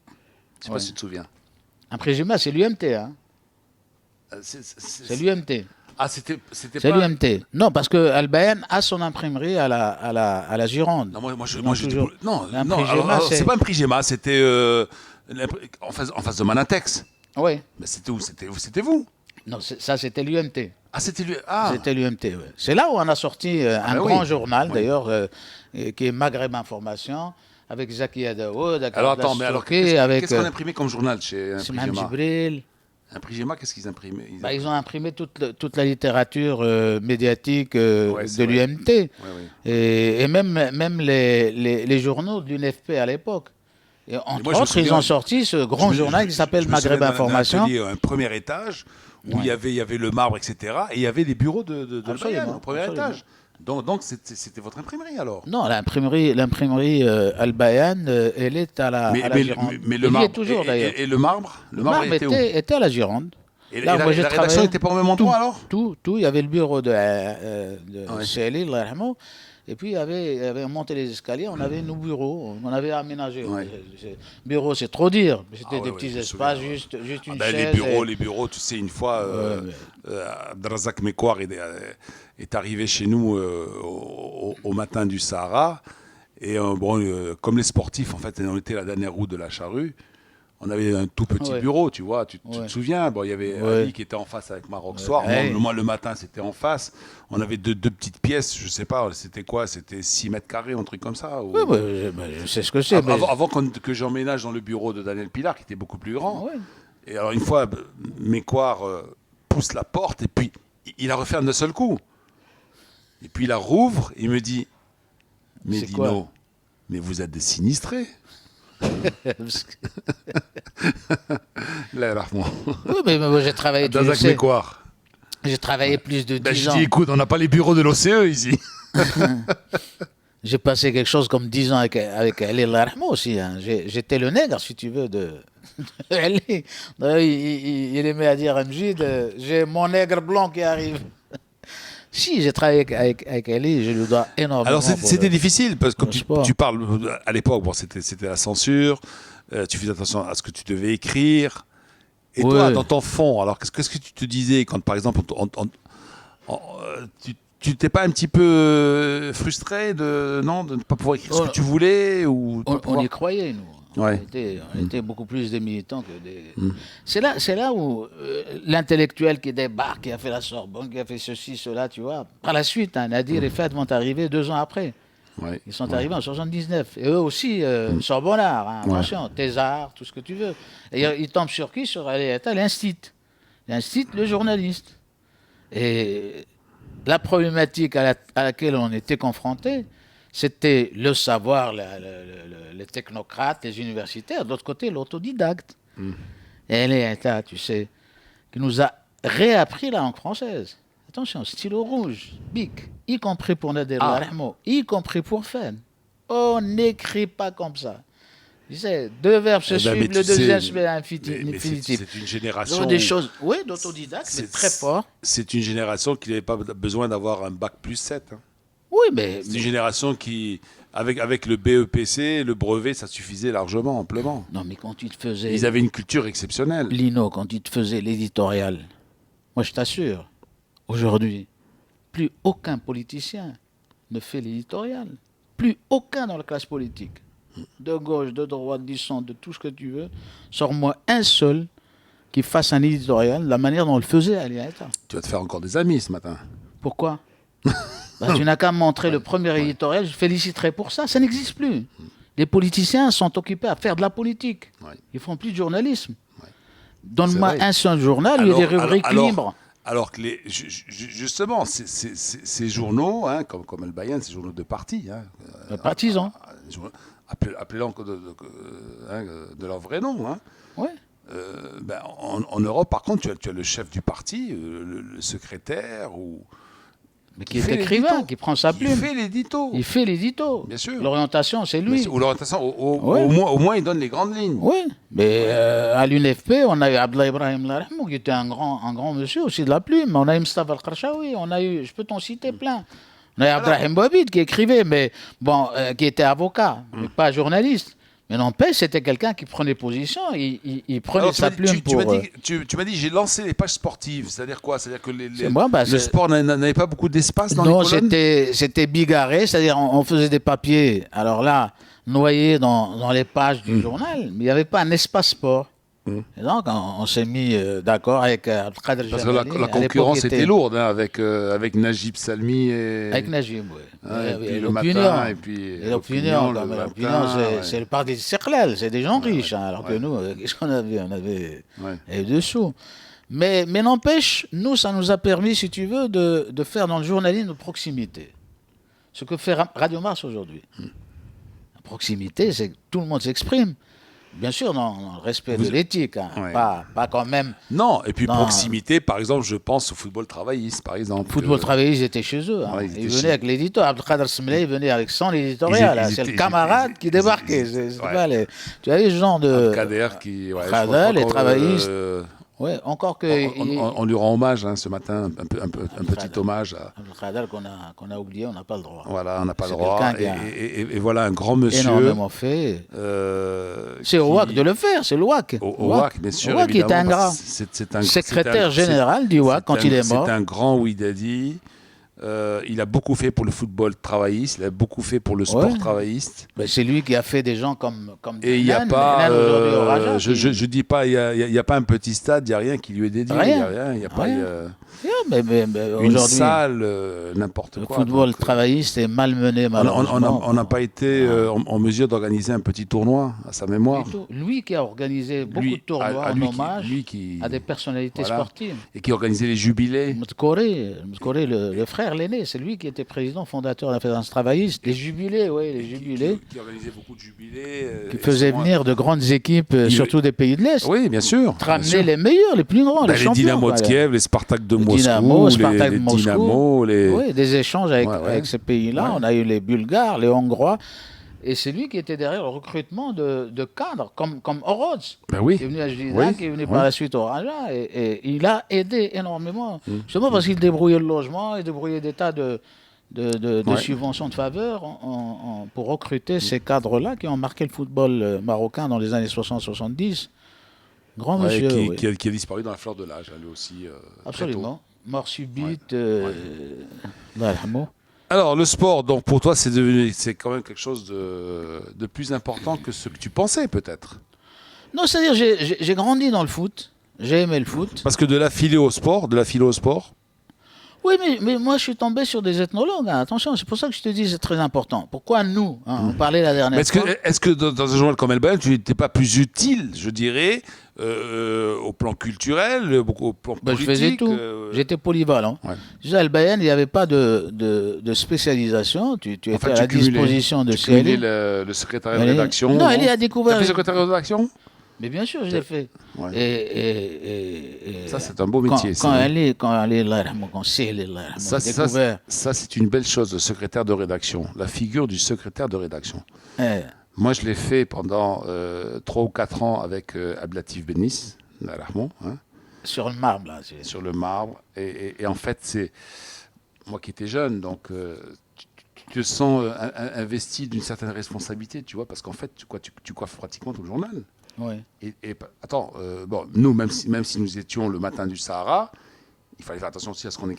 Je ne sais pas si tu te souviens. Un prix Gemma, c'est l'UMT. Hein. C'est l'UMT. Ah, c'était pas... C'est l'UMT. Non, parce que Al-Bayan a son imprimerie à la Gironde. Non, moi c'est pas un prix Gemma, c'était en face de Manatex. Oui. Mais c'était où? C'était vous. Non, ça c'était l'UMT. Ah, c'était lui. C'était l'UMT, oui. C'est là où on a sorti un grand journal, d'ailleurs, qui est Maghreb Information, avec Zaki Daoud, avec alors attends, mais alors qu'est-ce qu'on imprimait comme journal chez Imprimema Jibril. Imprimema, qu'est-ce qu'ils imprimaient? Ils ont imprimé toute la littérature médiatique de l'UMT. Ouais. Et même les journaux de l'UNFP à l'époque. Et entre autres, ils ont sorti ce grand journal qui s'appelle Maghreb Information. Un premier étage où il y avait le marbre, etc. Et il y avait les bureaux de Al-Bayan au premier étage. Donc c'était votre imprimerie alors? Non, l'imprimerie Al-Bayan, elle est à la Gironde. Mais le marbre, est toujours d'ailleurs. Et le marbre était à la Gironde. Et la rédaction n'était pas au même endroit alors? Tout. Il y avait le bureau de CLI, et puis il y avait monté les escaliers, on avait nos bureaux, on avait aménagé. Bureau, c'est trop dire. C'était des petits espaces, juste une chaise. Les bureaux, tu sais, une fois, Abdelrazak Mekouar est arrivé chez nous au matin du Sahara. Et comme les sportifs, en fait, on était la dernière roue de la charrue. On avait un tout petit bureau, tu vois, tu te souviens. Il y avait Ali qui était en face avec Maroc Soir. Moi, le matin, c'était en face. On avait deux petites pièces, je sais pas, c'était quoi? C'était 6 mètres carrés, un truc comme ça ou... Je sais ce que c'est. Avant que j'emménage dans le bureau de Daniel Pilar, qui était beaucoup plus grand. Et alors, une fois, Mekouar pousse la porte et puis il la referme d'un seul coup. Et puis il la rouvre et il me dit « Mais Dino, mais vous êtes des sinistrés !» Là, oui, mais moi j'ai travaillé j'ai travaillé plus de 10 ans. Je dis, écoute, on n'a pas les bureaux de l'OCE ici. J'ai passé quelque chose comme 10 ans avec Ali Larhamo aussi. Hein. J'étais le nègre, si tu veux, de Ali. Il aimait à dire à Mjid, j'ai mon nègre blanc qui arrive. Si, j'ai travaillé avec Ali, je lui dois énormément. Alors c'était difficile, parce que tu parles, à l'époque, c'était la censure, tu faisais attention à ce que tu devais écrire. Et toi, dans ton fond, alors qu'est-ce que tu te disais quand, par exemple, tu t'es pas un petit peu frustré de ne pas pouvoir écrire ce que tu voulais on y croyait, nous. On était beaucoup plus des militants que des... C'est là où l'intellectuel qui débarque, qui a fait la Sorbonne, qui a fait ceci, cela, tu vois. Par la suite, Nadir et Fed vont arriver 2 ans après. Ils sont arrivés en 79. Et eux aussi, Sorbonnard, attention, Thésard, tout ce que tu veux. Et ils tombent sur qui? Sur l'Instit. L'Instit, le journaliste. Et la problématique à laquelle on était confrontés, c'était le savoir, les technocrates, les universitaires. D'autre côté, l'autodidacte. Et l'État, tu sais, qui nous a réappris la langue française. Attention, stylo rouge, bic, y compris pour Nader Larhamo, y compris pour Fen. On n'écrit pas comme ça. Tu sais, 2 verbes se suivent, le deuxième se met à infinitif. C'est une génération... des choses, d'autodidacte, mais très fort. C'est une génération qui n'avait pas besoin d'avoir un bac plus 7. Hein. Oui, mais... C'est une génération qui, avec le BEPC, le brevet, ça suffisait largement, amplement. Non, mais quand tu te faisais... Ils avaient une culture exceptionnelle. Lino, quand tu te faisais l'éditorial, moi je t'assure, aujourd'hui, plus aucun politicien ne fait l'éditorial. Plus aucun dans la classe politique. De gauche, de droite, du centre, de tout ce que tu veux. Sors-moi un seul qui fasse un éditorial de la manière dont on le faisait à l'État. Tu vas te faire encore des amis ce matin. Pourquoi? Tu n'as qu'à me montrer le premier éditorial, je féliciterai pour ça. Ça n'existe plus. Les politiciens sont occupés à faire de la politique. Ils font plus de journalisme. Donne-moi un seul journal, il y a des rubriques libres. Alors que justement, ces journaux, comme El Bayan, ces journaux de parti, partisans, appelez-les de leur vrai nom. En Europe, par contre, tu as le chef du parti, le secrétaire, mais qui est écrivain, qui prend sa plume. Il fait l'édito. Bien sûr. L'orientation, c'est lui. Ou l'orientation, au moins, il donne les grandes lignes. Oui, mais à l'UNFP, on a eu Abdallah Ibrahim Larhamo, qui était un grand monsieur aussi de la plume. On a eu Mustafa Al-Qarshawi, je peux t'en citer plein. On a eu Abdrahim Bouabid qui écrivait, mais bon, qui était avocat, mais pas journaliste. Mais n'empêche, c'était quelqu'un qui prenait position, il prenait sa plume pour... Tu m'as dit, j'ai lancé les pages sportives, c'est-à-dire quoi? C'est-à-dire que le sport n'avait pas beaucoup d'espace dans les colonnes? Non, c'était bigarré, c'est-à-dire on faisait des papiers, alors là, noyés dans les pages du journal, mais il n'y avait pas un espace sport. Et donc, on s'est mis d'accord avec Abdelkader Parce Jamali. que la concurrence était lourde, hein, avec Najib Salmi et... Avec Najib, oui. Et puis le matin, et puis l'opinion, l'opinion, c'est le parti de Cerclal, c'est des gens riches. Alors que nous, qu'est-ce qu'on avait? On avait dessous. Mais n'empêche, nous, ça nous a permis, si tu veux, de faire dans le journalisme de proximité. Ce que fait Radio Mars aujourd'hui. La proximité, c'est que tout le monde s'exprime. Bien sûr, dans le respect de l'éthique, hein, pas quand même... Non, et puis proximité, par exemple, je pense au football travailliste, par exemple. Le football travailliste, ils étaient chez eux. Hein. Ils venaient avec l'éditeur. Abdelkader Smley, il venait avec son éditorial. C'est le camarade qui débarquait. Tu as les gens de... Abdelkader qui... Abdelkader, les travaillistes... Oui, encore que... On lui rend hommage ce matin, un petit hommage à... Abdelkader qu'on a oublié, on n'a pas le droit. Voilà, on n'a pas le droit. Et voilà, un grand monsieur... Énormément fait. C'est au WAC de le faire, c'est le WAC. Au WAC, bien sûr, le WAC est un grand secrétaire général du WAC quand il est mort. C'est un grand Ouidadi. Il a beaucoup fait pour le football travailliste, il a beaucoup fait pour le sport travailliste. Ben c'est lui qui a fait des gens comme et il n'y a pas, je dis pas, il y a pas un petit stade, il n'y a rien qui lui est dédié. Il n'y a pas une salle, n'importe quoi. Le football travailliste est malmené, malheureusement. On n'a pas été en mesure d'organiser un petit tournoi à sa mémoire. Lui qui a organisé beaucoup de tournois en hommage à des personnalités sportives. Et qui organisait les jubilés. Moutkori, le frère l'aîné, c'est lui qui était président fondateur de la Fédération travailliste. Les jubilés, les jubilés. Qui organisait beaucoup de jubilés. Qui faisait venir de grandes équipes, surtout des pays de l'Est. Oui, bien sûr. Ramener les meilleurs, les plus grands, les champions. Les Dynamo de Kiev, les Spartak de Moscou, les Dynamo, Oui, des échanges avec ces pays-là. On a eu les Bulgares, les Hongrois. Et c'est lui qui était derrière le recrutement de cadres, comme Oroz, qui est venu à Jdiza, qui est venu par la suite au Raja. Et il a aidé énormément, justement parce qu'il débrouillait le logement, il débrouillait des tas de subventions de faveur pour recruter ces cadres-là qui ont marqué le football marocain dans les années 60-70. Grand monsieur. Qui a disparu dans la fleur de l'âge, lui aussi. Absolument. Mort subite. Alors, le sport, donc pour toi, c'est quand même quelque chose de plus important que ce que tu pensais, peut-être. Non, c'est-à-dire, j'ai grandi dans le foot. J'ai aimé le foot. Parce que de la philo au sport. Oui, mais moi, je suis tombé sur des ethnologues. Hein. Attention, c'est pour ça que je te dis c'est très important. Pourquoi nous on parlait la dernière fois. Est-ce que dans un journal comme El Bayane, tu n'étais pas plus utile, je dirais, au plan culturel, au plan politique? Je faisais tout. J'étais polyvalent. Déjà, El Bayane, il n'y avait pas de spécialisation. Tu étais à la disposition de CLI. Tu cumulais le secrétariat de rédaction. Non, il a découvert... Tu as fait secrétariat de rédaction? Mais bien sûr, je l'ai fait. Ouais. Et ça, c'est un beau métier. Quand ça, c'est une belle chose, le secrétaire de rédaction, la figure du secrétaire de rédaction. Moi, je l'ai fait pendant 3 ou 4 ans avec Abdelatif Benis, sur le marbre, là. Sur le marbre. Et en fait, c'est moi qui étais jeune, donc tu te sens investi d'une certaine responsabilité, tu vois, parce qu'en fait, tu coiffes pratiquement tout le journal. Oui. Et attends, nous, même si nous étions le matin du Sahara, il fallait faire attention aussi à ce qu'on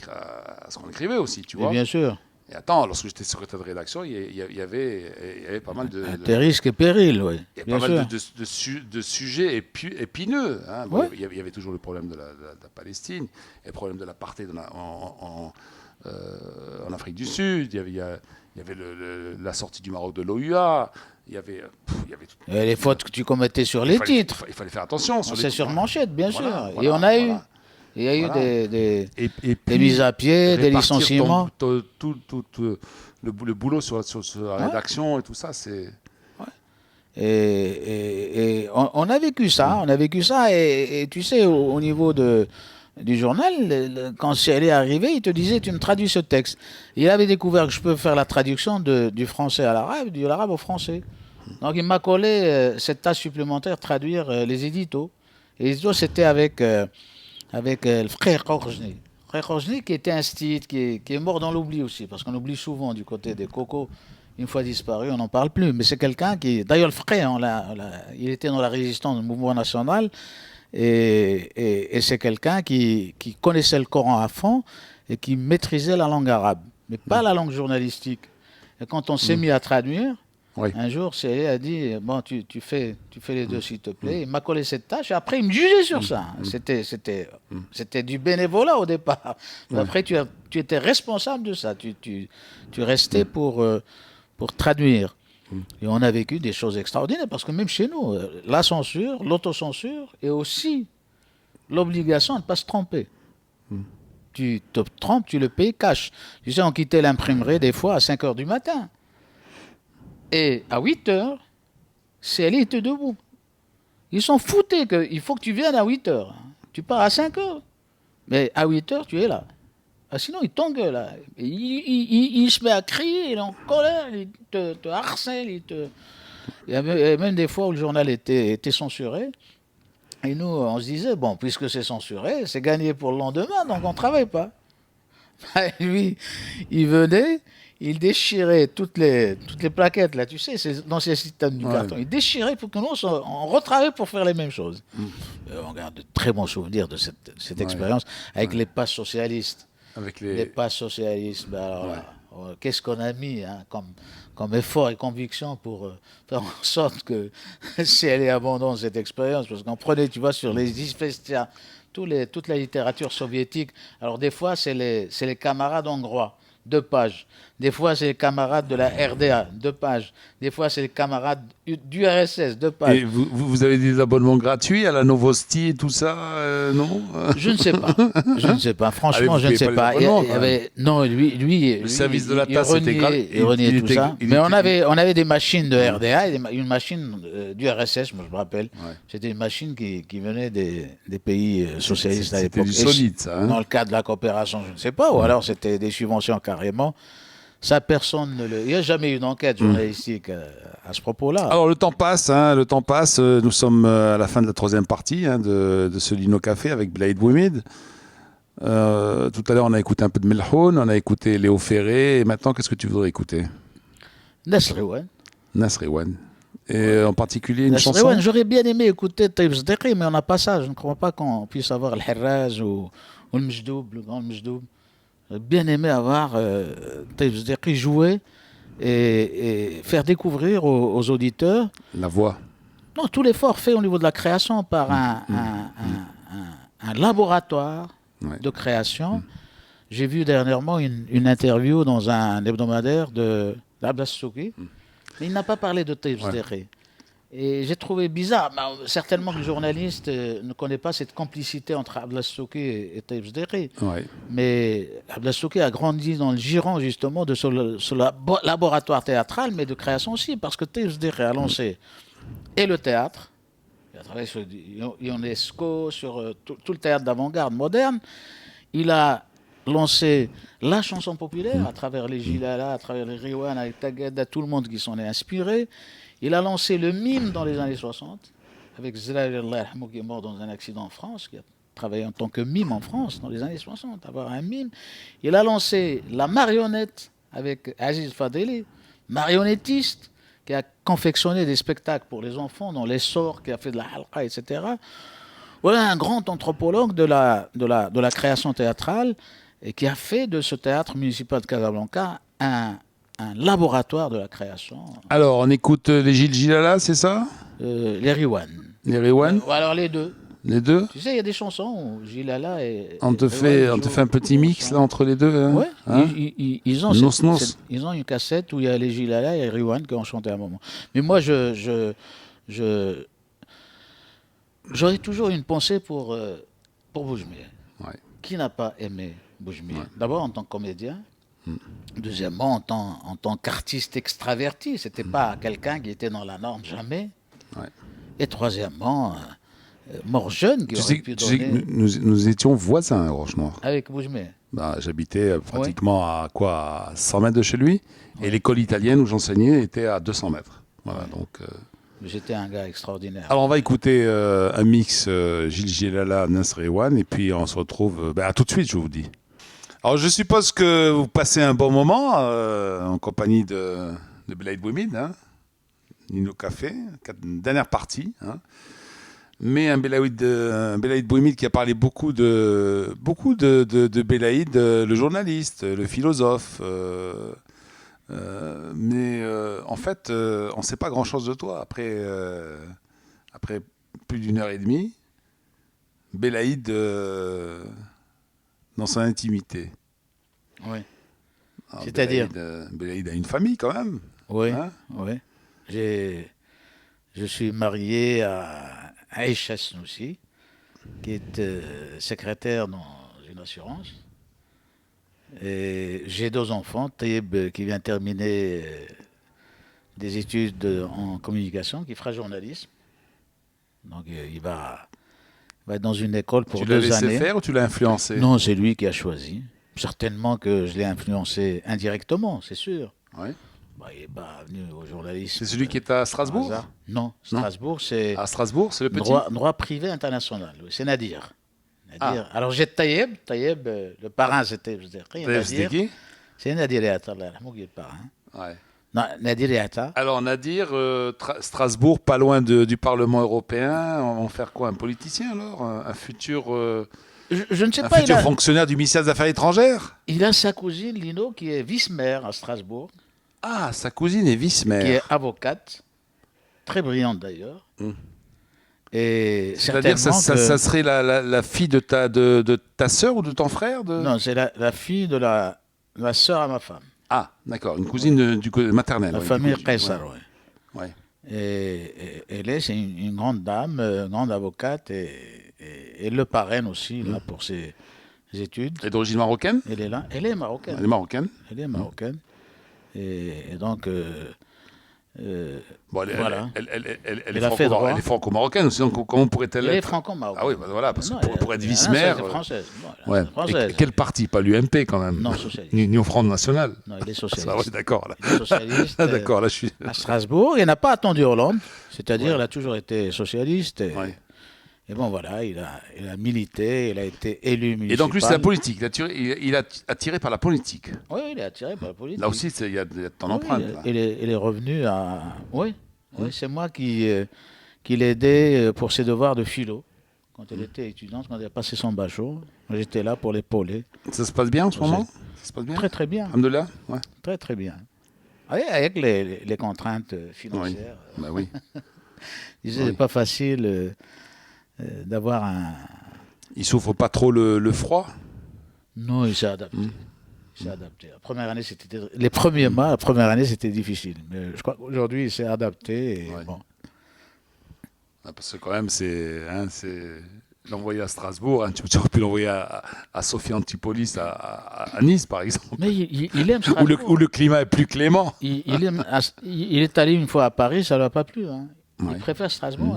écrivait aussi, tu vois. Bien sûr. Et attends, lorsque j'étais secrétaire de rédaction, il y avait pas mal de... Des risques et périls, oui. Il y avait pas mal de sujets épineux. Hein. Bon, il y avait toujours le problème de la Palestine, et le problème de l'apartheid en Afrique du Sud, il y avait la sortie du Maroc de l'OUA, il y avait les fautes que tu commettais sur les titres. Il fallait faire attention sur les titres. C'est sur manchette, bien sûr. Voilà, et on a eu. Il y a eu des mises à pied, des licenciements. Tout le boulot sur la rédaction et tout ça, c'est... Et on a vécu ça, et tu sais, au niveau du journal, quand elle est arrivée, il te disait, tu me traduis ce texte. Il avait découvert que je peux faire la traduction du français à l'arabe, de l'arabe au français. Donc il m'a collé cette tâche supplémentaire, traduire les éditos. Et les éditos, c'était avec le frère Khorjni. Frère Khorjni qui était un style, qui est mort dans l'oubli aussi, parce qu'on oublie souvent du côté des cocos. Une fois disparu, on n'en parle plus. Mais c'est quelqu'un qui... D'ailleurs, le frère, il était dans la résistance du mouvement national. Et c'est quelqu'un qui connaissait le Coran à fond et qui maîtrisait la langue arabe, mais pas la langue journalistique. Et quand on s'est mis à traduire, Oui. Un jour, Célé a dit, bon, tu fais les deux, s'il te plaît. Il m'a collé cette tâche et après, il me jugeait sur ça. C'était du bénévolat au départ. Mais après, tu étais responsable de ça. Tu restais pour traduire. Et on a vécu des choses extraordinaires parce que même chez nous, la censure, l'autocensure et aussi l'obligation de ne pas se tromper. Tu te trompes, tu le payes cash. Tu sais, on quittait l'imprimerie des fois à 5 heures du matin. Et à 8 heures, Célé était debout. Ils sont foutés qu'il faut que tu viennes à 8 heures. Tu pars à 5 heures. Mais à 8 heures, tu es là. Ah, sinon, il t'engueule. Là. Il se met à crier, il est en colère, il te harcèle. Il y avait même des fois où le journal était censuré. Et nous, on se disait, bon, puisque c'est censuré, c'est gagné pour le lendemain, donc on ne travaille pas. Lui, il venait, il déchirait toutes les plaquettes, là, tu sais, c'est dans ces systèmes du carton. Il déchirait pour que nous, on retravaille pour faire les mêmes choses. On garde de très bons souvenirs de cette expérience avec les passes socialistes. Avec les passes socialistes, ben alors là, qu'est-ce qu'on a mis comme effort et conviction pour faire en sorte que si elle est abandonne cette expérience, parce qu'on prenait, tu vois, sur les Isfestia, toute la littérature soviétique. Alors des fois, c'est les camarades hongrois, 2 pages. Des fois, c'est les camarades de la RDA, 2 pages. Des fois, c'est les camarades du RSS, 2 pages. Et vous avez des abonnements gratuits à la Novosti et tout ça, non? Je ne sais pas. Je ne sais pas. Franchement, allez, je ne sais pas. Non, lui, le service de la tasse était gratuit. Il reniait tout ça. Mais on avait des machines de RDA et une machine du RSS, moi je me rappelle. C'était une machine qui venait des pays socialistes à l'époque. C'était du solide, ça. Dans le cadre de la coopération, je ne sais pas. Ou alors c'était des subventions carrément. Ça, personne ne le... Il n'y a jamais eu d'enquête journalistique à ce propos-là. Alors, le temps passe. Nous sommes à la fin de la 3e partie de ce Lino Café avec Belaïd Bouhemid. Tout à l'heure, on a écouté un peu de Melhoun, on a écouté Léo Ferré. Et maintenant, qu'est-ce que tu voudrais écouter? Nasrewan. Et en particulier une chanson? J'aurais bien aimé écouter Taïb Zdekhi, mais on n'a pas ça. Je ne crois pas qu'on puisse avoir le Herraz ou le Mjdoub, le grand Mjdoub. J'aurais bien aimé avoir Taïb Zdekhi jouer et faire découvrir aux auditeurs la voix. Non, tout l'effort fait au niveau de la création par un laboratoire de création. J'ai vu dernièrement une interview dans un hebdomadaire d'Abbas Souki. Mais il n'a pas parlé de Taïb Zdekhi. Et j'ai trouvé bizarre, certainement que le journaliste ne connaît pas cette complicité entre Abbas Souki et Taïb Zdekhi. Mais Abbas Souki a grandi dans le giron justement de ce laboratoire théâtral, mais de création aussi, parce que Taïb Zdekhi a lancé et le théâtre, il a travaillé sur UNESCO, sur tout le théâtre d'avant-garde moderne. Il a lancé la chanson populaire à travers les Jilala, à travers les Riwan, avec Tagada, tout le monde qui s'en est inspiré. Il a lancé le mime dans les années 60, avec Zelaïl Allah qui est mort dans un accident en France, qui a travaillé en tant que mime en France dans les années 60, avoir un mime. Il a lancé la marionnette avec Aziz Fadeli, marionnettiste, qui a confectionné des spectacles pour les enfants, dans l'essor, qui a fait de la halqa, etc. Voilà un grand anthropologue de la création théâtrale et qui a fait de ce théâtre municipal de Casablanca un laboratoire de la création. Alors, on écoute les Jilala, c'est ça? Les Riwan. Les Riwan alors les deux. Les deux? Tu sais, il y a des chansons où Jilala et... On te fait un petit mix là entre les deux. Oui, ils ont une cassette où il y a les Jilala et les Riwan qui ont chanté à un moment. Mais moi, j'aurais toujours une pensée pour Boujmir. Qui n'a pas aimé Boujmir? D'abord en tant que comédien. Deuxièmement, en tant qu'artiste extraverti, c'était pas quelqu'un qui était dans la norme, jamais. Et troisièmement, mort jeune, qui aurait pu donner... Tu sais que nous étions voisins à Roche-Noire. Avec Boujmir. J'habitais pratiquement à 100 mètres de chez lui, et l'école italienne où j'enseignais était à 200 mètres. Voilà, donc... J'étais un gars extraordinaire. Alors on va écouter un mix Gilles Jilala, Nasrewan, et puis on se retrouve à tout de suite, je vous dis. Alors je suppose que vous passez un bon moment en compagnie de Belaïd Bouhemid, Lino Café, dernière partie. Mais un Belaïd Bouhemid qui a parlé beaucoup de Belaïd, le journaliste, le philosophe, Mais en fait, on ne sait pas grand-chose de toi. Après plus d'une heure et demie, Belaïd, dans son intimité. Oui. Alors, C'est-à-dire Belaïd a une famille quand même. Oui, Hein. oui. Je suis marié à Aïcha Snoussi, qui est secrétaire dans une assurance. Et j'ai 2 enfants, Taïeb qui vient terminer des études en communication, qui fera journalisme. Donc va être dans une école pour Tu l'as 2 laissé années. faire ou tu l'as influencé? Non, c'est lui qui a choisi. Certainement que je l'ai influencé indirectement, c'est sûr. Ouais. Bah, il n'est pas venu au journalisme. C'est celui qui est à par Strasbourg? hasard. Non, Strasbourg, c'est À Strasbourg, c'est le petit? droit privé international. Oui, c'est Nadir. Nadir. Alors j'ai Taïeb, le parrain c'était, je veux dire, C'était Nadir. qui? C'est Nadir Yatta, là, le parrain. Ouais. Non, Nadir Yatta. Alors, Nadir, Strasbourg, pas loin du Parlement européen, on va en faire quoi? Un politicien alors? Un futur, Je ne sais un pas, futur fonctionnaire du ministère des Affaires étrangères? il a sa cousine Lino qui est vice-maire à Strasbourg, Ah, sa cousine est qui vice-maire. est avocate, très brillante d'ailleurs. Hum. Et C'est-à-dire, certainement ça serait la fille de ta sœur ou de ton frère Non, c'est la fille de la sœur à ma femme. Ah, d'accord, une cousine du côté maternel. La ouais, famille du coup, Kaysar, oui. ouais. Et elle c'est une grande dame, grande avocate, et elle le parraine aussi là, pour ses études. Elle est d'origine marocaine? Elle est là. Elle est marocaine. Elle est marocaine. Elle est marocaine. Et donc, Bon, voilà. elle Elle a fait droit. est franco-marocaine, sinon comment pourrait-elle Elle est être? franco-marocaine. Ah oui, bah voilà, parce que Non, pour être elle vice-maire. est française. Non, elle Ouais. est française. Et quel parti? Pas l'UMP quand même. Non, socialiste. Ni au Front National. Non, elle est socialiste. Ah oui, d'accord. Là. Elle est socialiste. Ah, d'accord, là je suis. À Strasbourg, il n'a pas attendu Hollande, c'est-à-dire Ouais. il a toujours été socialiste. Ouais. Et bon, voilà, il a milité, il a été élu municipal. Et donc lui, c'est la politique. Il a attiré par la politique. Oui, il est attiré par la politique. Là aussi, il y a de ton Oui, empreinte. Là. il est revenu à... Oui, c'est moi qui l'aidais pour ses devoirs de philo. Quand elle était étudiante, quand elle a passé son bachot, j'étais là pour l'épauler. Ça se passe bien en ce moment? Ça se passe bien? Très, très bien. Alhamdoulilah, ouais. Très, très bien. Oui, avec les contraintes financières. Oui. Bah oui. C'est pas facile d'avoir un... Il souffre pas trop le froid? Non, il s'est adapté. Il s'est adapté. La première année, les premiers mois, la première année, c'était difficile. Mais je crois qu'aujourd'hui, il s'est adapté. Et Ouais. bon. Ah, parce que quand même, c'est l'envoyer à Strasbourg. Hein, tu aurais pu l'envoyer à Sophie Antipolis, à Nice, par exemple. Mais il aime Strasbourg. Où le climat est plus clément. Il est allé une fois à Paris, ça ne lui a pas plu. Hein. Ouais. Il préfère Strasbourg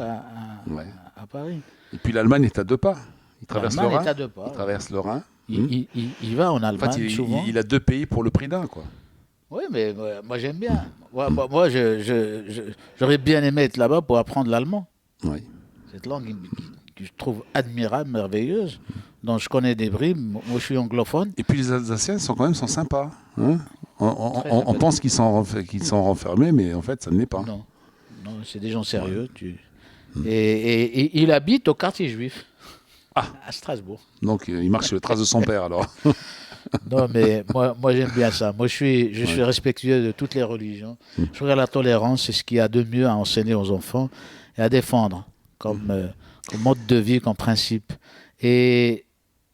Ouais. à Paris. Et puis l'Allemagne est à 2 pas. Il traverse le L'Allemagne Rhin. est à 2 pas. Il traverse le Rhin. Il va en En Allemagne fait, souvent. il a 2 pays pour le prix d'un, quoi. Oui, mais moi j'aime bien. Moi j'aurais bien aimé être là-bas pour apprendre l'allemand. Oui. Cette langue que je trouve admirable, merveilleuse, dont je connais des bribes. Moi, je suis anglophone. Et puis les Alsaciens sont quand même sympas. Hein, on sympathiques. pense qu'ils sont renfermés, mais en fait, ça ne l'est pas. Non, c'est des gens sérieux. Et il habite au quartier juif, à Strasbourg. Donc, il marche sur les traces de son père, alors. Non, mais moi j'aime bien ça. Moi, je suis respectueux de toutes les religions. Je crois que la tolérance, c'est ce qu'il y a de mieux à enseigner aux enfants et à défendre comme mode de vie, comme principe. Et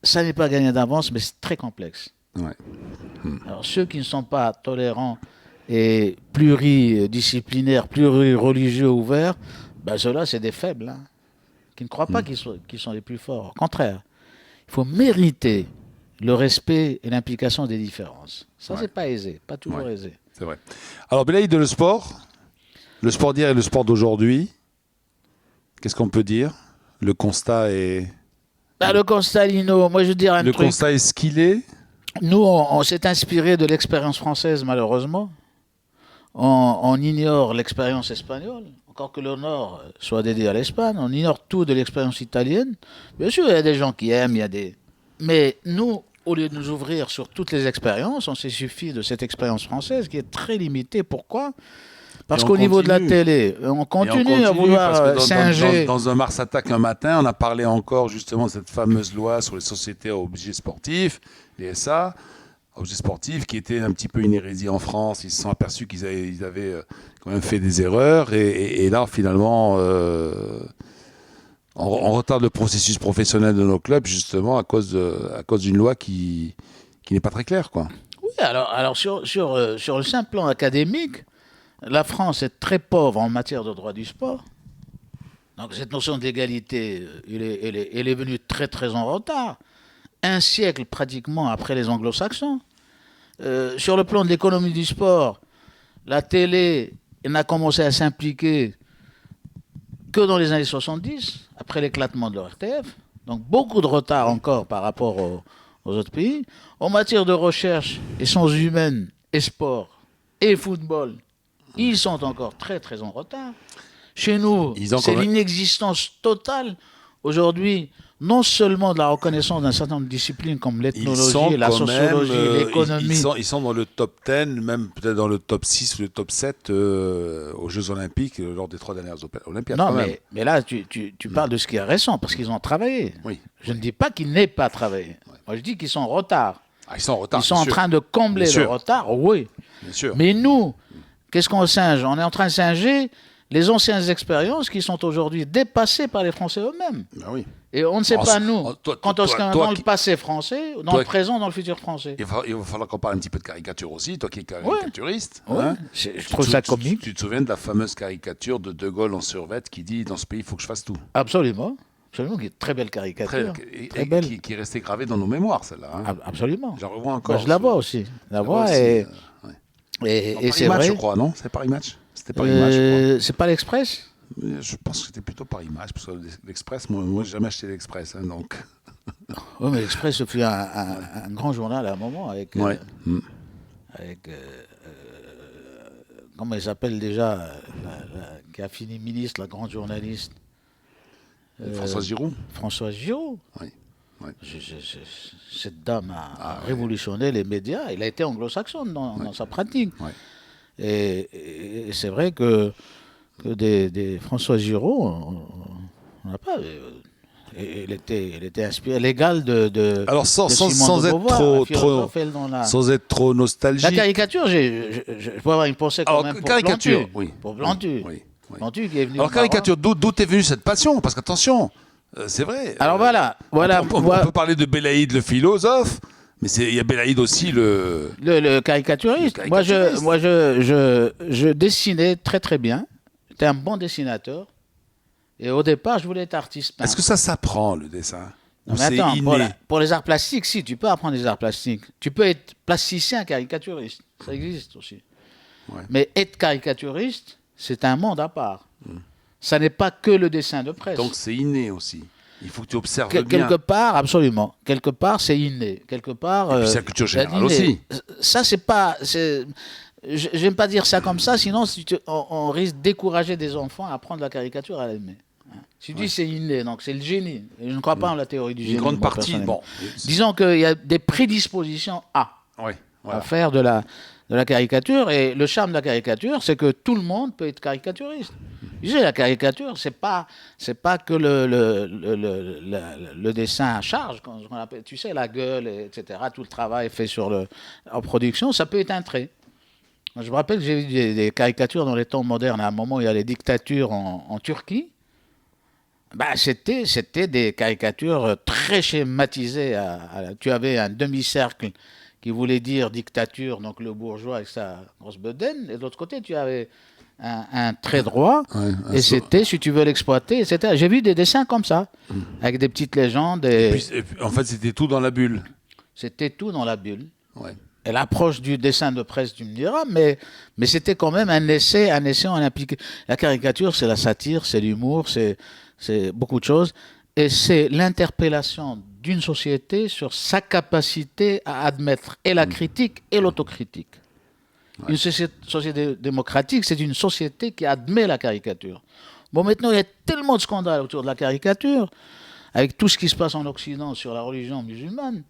ça n'est pas gagné d'avance, mais c'est très complexe. Ouais. Alors, ceux qui ne sont pas tolérants et pluridisciplinaires, plurireligieux, ouverts, ben ceux-là, c'est des faibles, hein, qui ne croient pas qu'ils sont les plus forts. Au contraire, il faut mériter le respect et l'implication des différences. Ça, c'est pas aisé, pas toujours aisé. C'est vrai. Alors, Belaïd, le sport d'hier et le sport d'aujourd'hui, qu'est-ce qu'on peut dire? Le constat est... Le constat, Lino, moi je veux dire un truc. Le constat est ce qu'il est. Nous, on s'est inspiré de l'expérience française, malheureusement. On ignore l'expérience espagnole, encore que le Nord soit dédié à l'Espagne. On ignore tout de l'expérience italienne. Bien sûr, il y a des gens qui aiment, mais nous, au lieu de nous ouvrir sur toutes les expériences, on s'est suffi de cette expérience française qui est très limitée. Pourquoi ? Parce qu'au niveau de la télé, on continue à vouloir singer. Dans un Mars Attack un matin, on a parlé encore justement de cette fameuse loi sur les sociétés à objet sportif, les SA. objets sportifs, qui était un petit peu une hérésie en France. Ils se sont aperçus qu'ils avaient quand même fait des erreurs. Et là, finalement, on retarde le processus professionnel de nos clubs, justement, à cause d'une loi qui n'est pas très claire, quoi. Oui, alors sur le simple plan académique, la France est très pauvre en matière de droit du sport. Donc cette notion d'égalité, elle est venue très très en retard. Un siècle pratiquement après les anglo-saxons. Sur le plan de l'économie du sport, la télé n'a commencé à s'impliquer que dans les années 70, après l'éclatement de l'ORTF. Donc beaucoup de retard encore par rapport aux autres pays. En matière de recherche et sciences humaines et sport et football, ils sont encore très très en retard. Chez nous, c'est l'inexistence totale aujourd'hui, non seulement de la reconnaissance d'un certain nombre de disciplines comme l'ethnologie, la sociologie, l'économie. Ils sont dans le top 10, même peut-être dans le top 6 ou le top 7 aux Jeux Olympiques lors des 3 dernières Olympiades. Non, mais là, tu parles de ce qui est récent, parce qu'ils ont travaillé. Oui. Je ne dis pas qu'ils n'aient pas travaillé. Ouais. Moi, je dis qu'ils sont en retard. Ah, ils sont en retard. Ils sont en train de combler le retard, oui. Bien sûr. Mais nous, qu'est-ce qu'on singe? On est en train de singer les anciennes expériences qui sont aujourd'hui dépassées par les Français eux-mêmes. Ben oui. Et on ne sait pas, nous, quand on se dans le passé français, dans le présent, dans le futur français. Il va falloir qu'on parle un petit peu de caricature aussi, toi qui es caricaturiste. Ouais. Hein, je trouve ça comique. Tu te souviens de la fameuse caricature de De Gaulle en survêt qui dit « Dans ce pays, il faut que je fasse tout ». Absolument. Absolument, qui est une très belle caricature. Très belle. Qui est restée gravée dans nos mémoires, celle-là. Hein. Absolument. J'en revois encore. Moi, je la vois aussi. La vois et c'est vrai. Je crois, non? C'est Paris Match? C'était Paris Match, je crois. C'est pas l'Express? Je pense que c'était plutôt Paris Match, parce que l'Express, moi j'ai jamais acheté l'Express, hein, donc. Oui, mais l'Express, ce fut un grand journal à un moment avec. Comment il s'appelle déjà, qui a fini ministre, la grande journaliste Françoise Giroud. Françoise Giroud. Oui. Ouais. Cette dame a révolutionné les médias. Il a été anglo-saxon dans sa pratique. Ouais. Et c'est vrai que des François Giraud, on n'a pas. Elle était inspirée, l'égale de. Alors sans être trop nostalgique. La caricature, je peux avoir une pensée quand même pour caricature, Plantu. oui. Pour Plantu. Oui. Plantu qui est venu. Alors caricature, d'où est venue cette passion? Parce qu'attention, c'est vrai. Alors voilà. On peut parler de Belaïd le philosophe. Mais il y a Belaïd aussi le caricaturiste. Moi, je dessinais très très bien. J'étais un bon dessinateur. Et au départ, je voulais être artiste peintre. Est-ce que ça s'apprend, le dessin? Non, mais attends, pour les arts plastiques, si, tu peux apprendre les arts plastiques. Tu peux être plasticien caricaturiste. Ça existe aussi. Ouais. Mais être caricaturiste, c'est un monde à part. Ça n'est pas que le dessin de presse. Donc c'est inné aussi. Il faut que tu observes bien. Quelque part, absolument. Quelque part, c'est inné. Quelque part. Et puis c'est la culture générale aussi. Ça, c'est pas. J'aime pas dire ça comme ça, sinon on risque de décourager des enfants à apprendre la caricature à l'aimer. Si tu dis c'est inné, donc c'est le génie. Je ne crois pas en la théorie du génie. Une grande partie. Bon. Disons qu'il y a des prédispositions à faire de la caricature. Et le charme de la caricature, c'est que tout le monde peut être caricaturiste. Tu sais, la caricature, c'est pas que le dessin à charge, qu'on appelle, tu sais, la gueule, etc. Tout le travail fait en production, ça peut être un trait. Je me rappelle que j'ai vu des caricatures dans les temps modernes. À un moment, il y a les dictatures en Turquie. C'était des caricatures très schématisées. Tu avais un demi-cercle qui voulait dire dictature, donc le bourgeois avec sa grosse bedaine. Et de l'autre côté, tu avais un trait droit. Et c'était, si tu veux l'exploiter, etc. J'ai vu des dessins comme ça, avec des petites légendes. Et puis, en fait, c'était tout dans la bulle. C'était tout dans la bulle. Ouais. Et l'approche du dessin de presse, tu me diras, mais c'était quand même un essai en impliqué. La caricature, c'est la satire, c'est l'humour, c'est beaucoup de choses. Et c'est l'interpellation d'une société sur sa capacité à admettre et la critique et l'autocritique. Ouais. Une société démocratique, c'est une société qui admet la caricature. Bon, maintenant, il y a tellement de scandales autour de la caricature, avec tout ce qui se passe en Occident sur la religion musulmane.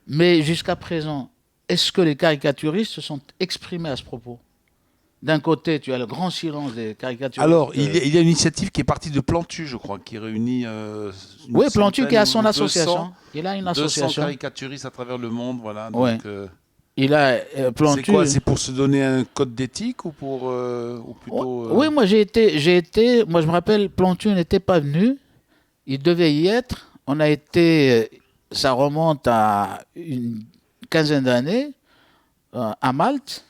Mais jusqu'à présent, est-ce que les caricaturistes se sont exprimés à ce propos? d'un côté, tu as le grand silence des caricaturistes. Alors, il y a une initiative qui est partie de Plantu, je crois, qui réunit oui, Plantu qui a son association. Il a une 200 association. caricaturistes à travers le monde, voilà. Ouais. Donc, il a Plantu. C'est quoi? C'est pour se donner un code d'éthique ou pour ou plutôt Oui, moi moi je me rappelle, Plantu n'était pas venu. Il devait y être. On a été, ça remonte à une quinzaine d'années, à Malte,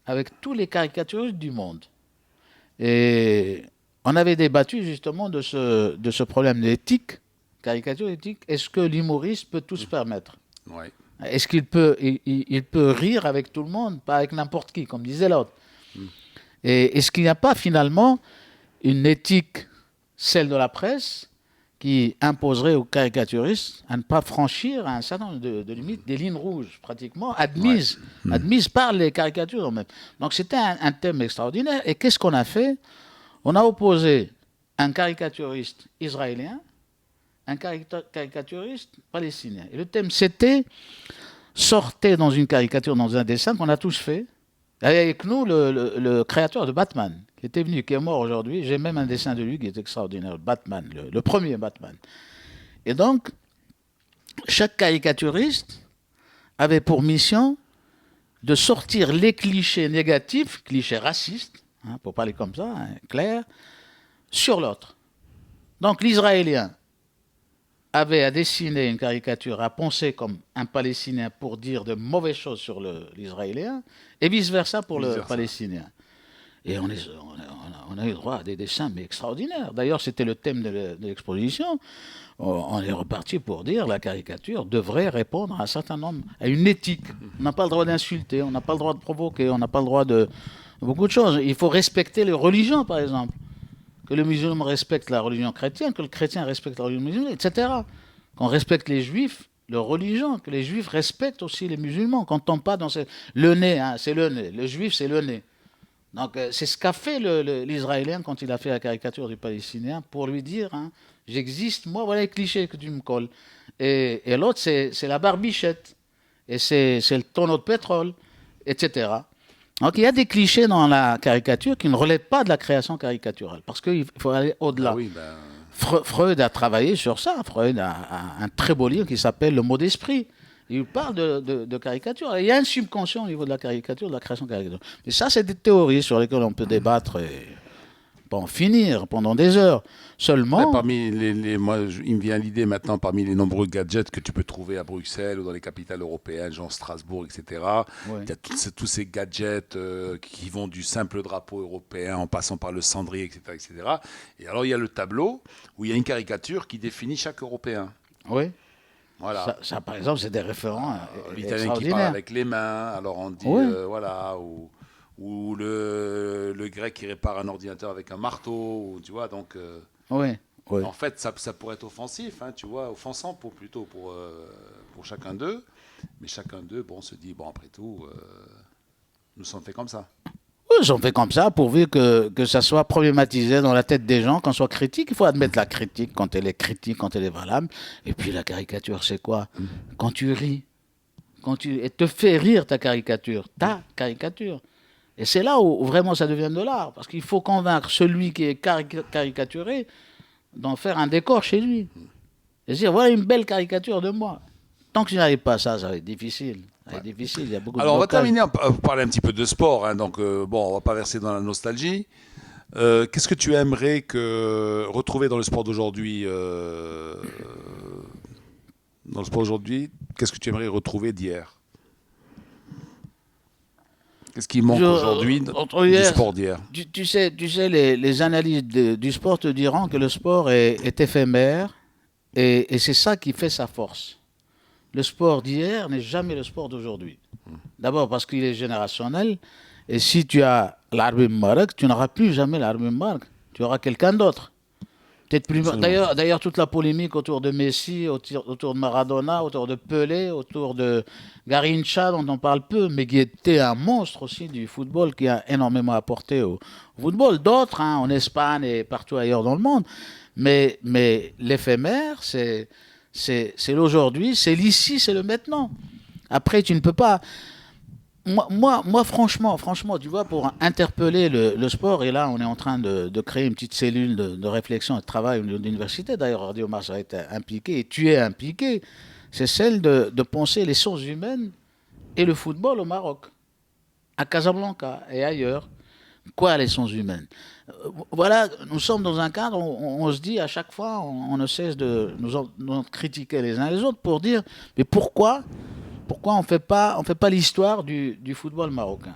avec tous les caricaturistes du monde. Et on avait débattu justement de ce problème d'éthique, caricature éthique. Est-ce que l'humoriste peut tout se permettre? Ouais. Est-ce qu'il peut, il peut rire avec tout le monde, pas avec n'importe qui, comme disait l'autre? Et est-ce qu'il n'y a pas finalement une éthique, celle de la presse, qui imposerait aux caricaturistes à ne pas franchir un certain nombre de limites, des lignes rouges pratiquement admises par les caricatures même. Donc c'était un thème extraordinaire. Et qu'est-ce qu'on a fait? On a opposé un caricaturiste israélien, un caricaturiste palestinien. Et le thème c'était sortez dans une caricature, dans un dessin qu'on a tous fait. Avec nous, le créateur de Batman, qui était venu, qui est mort aujourd'hui. J'ai même un dessin de lui qui est extraordinaire, Batman, le premier Batman. Et donc, chaque caricaturiste avait pour mission de sortir les clichés négatifs, clichés racistes, pour parler comme ça, clair, sur l'autre. Donc l'Israélien avait à dessiner une caricature, à penser comme un Palestinien pour dire de mauvaises choses sur l'Israélien, et vice-versa pour le Palestinien. Et on a eu droit à des dessins mais extraordinaires. D'ailleurs, c'était le thème de l'exposition. On est reparti pour dire la caricature devrait répondre à un certain nombre, à une éthique. On n'a pas le droit d'insulter, on n'a pas le droit de provoquer, on n'a pas le droit de beaucoup de choses. Il faut respecter les religions, par exemple. Que le musulman respecte la religion chrétienne, que le chrétien respecte la religion musulmane, etc. Qu'on respecte les juifs, leur religion, que les juifs respectent aussi les musulmans. Qu'on ne tombe pas dans le nez, c'est le nez. Le juif, c'est le nez. Donc c'est ce qu'a fait l'Israélien quand il a fait la caricature du Palestinien pour lui dire, j'existe, moi, voilà les clichés que tu me colles. Et l'autre, c'est la barbichette. Et c'est le tonneau de pétrole, etc. Donc il y a des clichés dans la caricature qui ne relèvent pas de la création caricaturale, parce qu'il faut aller au-delà. Ah oui, Freud a travaillé sur ça. Freud a un très beau livre qui s'appelle Le mot d'esprit. Il parle de caricature. Il y a un subconscient au niveau de la caricature, de la création de caricature. Mais ça, c'est des théories sur lesquelles on peut débattre et pas en finir pendant des heures. Seulement... Parmi moi, il me vient l'idée maintenant, parmi les nombreux gadgets que tu peux trouver à Bruxelles ou dans les capitales européennes, genre Strasbourg, etc., il y a tous ces gadgets qui vont du simple drapeau européen en passant par le cendrier, etc., etc. Et alors, il y a le tableau où il y a une caricature qui définit chaque Européen. Oui. Voilà. Ça, par exemple, c'est des référents l'Italien qui parle avec les mains, alors on dit, voilà, ou le grec qui répare un ordinateur avec un marteau, tu vois, donc... Oui. En fait, ça pourrait être offensif, tu vois, offensant pour chacun d'eux, mais chacun d'eux, se dit, après tout, nous sommes faits comme ça. Oui, ils sont faits comme ça, pourvu que ça soit problématisé dans la tête des gens, qu'on soit critique. Il faut admettre la critique quand elle est critique, quand elle est valable. Et puis la caricature, c'est quoi? Quand tu ris, et te fait rire ta caricature. Et c'est là où vraiment ça devient de l'art, parce qu'il faut convaincre celui qui est caricaturé d'en faire un décor chez lui. Et dire, voilà une belle caricature de moi. Tant que tu n'arrives pas à ça, ça va être difficile. Il y a beaucoup Alors, on va terminer par parler un petit peu de sport. Donc, on va pas verser dans la nostalgie. Qu'est-ce que tu aimerais retrouver dans le sport d'aujourd'hui qu'est-ce que tu aimerais retrouver d'hier? Qu'est-ce qui manque aujourd'hui du sport d'hier? Tu sais, les analyses du sport te diront que le sport est éphémère et c'est ça qui fait sa force. Le sport d'hier n'est jamais le sport d'aujourd'hui. D'abord parce qu'il est générationnel. Et si tu as l'Arbi Mbarak, tu n'auras plus jamais l'Arbi Mbarak. Tu auras quelqu'un d'autre. D'ailleurs, toute la polémique autour de Messi, autour de Maradona, autour de Pelé, autour de Garrincha, dont on parle peu, mais qui était un monstre aussi du football, qui a énormément apporté au football. D'autres, en Espagne et partout ailleurs dans le monde. Mais l'éphémère, c'est l'aujourd'hui, c'est l'ici, c'est le maintenant. Après, tu ne peux pas... franchement, tu vois, pour interpeller le sport, et là, on est en train de créer une petite cellule de réflexion et de travail au niveau de l'université. D'ailleurs, Radio Mars a été impliqué, et tu es impliqué. C'est celle de penser les sources humaines et le football au Maroc, à Casablanca et ailleurs. Quoi, les sources humaines? Voilà, nous sommes dans un cadre où on se dit à chaque fois, on ne cesse de nous critiquer les uns les autres pour dire, mais pourquoi on fait pas l'histoire du football marocain?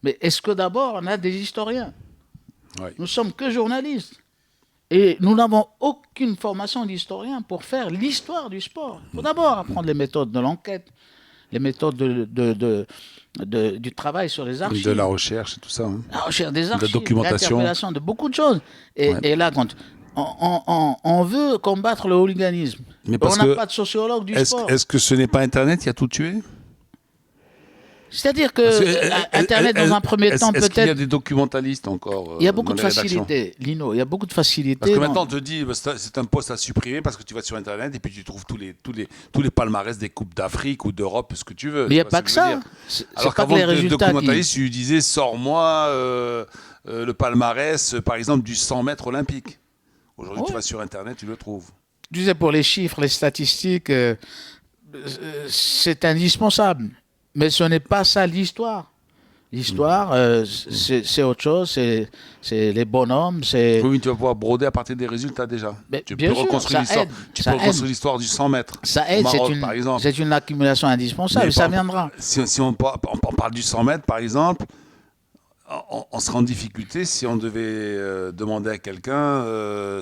Mais est-ce que d'abord on a des historiens? Oui. Nous sommes que journalistes. Et nous n'avons aucune formation d'historien pour faire l'histoire du sport. Il faut d'abord apprendre les méthodes de l'enquête, les méthodes du travail sur les archives. De la recherche et tout ça. Hein. La recherche des archives, de documentation. L'interpellation de beaucoup de choses. Et là, quand on veut combattre le hooliganisme, mais on n'a pas de sociologue du sport. Est-ce que ce n'est pas Internet qui a tout tué? C'est-à-dire que Internet, dans un premier temps, peut-être... Est-ce qu'il y a des documentalistes encore Il y a beaucoup de facilité, Lino. Il y a beaucoup de facilité. Parce que maintenant, on te dit c'est un poste à supprimer parce que tu vas sur Internet et puis tu trouves tous les palmarès des Coupes d'Afrique ou d'Europe, ce que tu veux. Mais il n'y a pas que ça. Alors qu'avant, le documentaliste, tu lui disais sors-moi le palmarès, par exemple, du 100 mètres olympique. Aujourd'hui, tu vas sur Internet, tu le trouves. Je disais, pour les chiffres, les statistiques, c'est indispensable. Mais ce n'est pas ça l'histoire. L'histoire, c'est autre chose, c'est les bonhommes. Oui, tu vas pouvoir broder à partir des résultats déjà. Mais tu peux reconstruire l'histoire. Tu peux reconstruire l'histoire du 100 mètres. Ça aide, par exemple. C'est une accumulation indispensable, ça viendra. Si on parle du 100 mètres, par exemple, on serait en difficulté si on devait demander à quelqu'un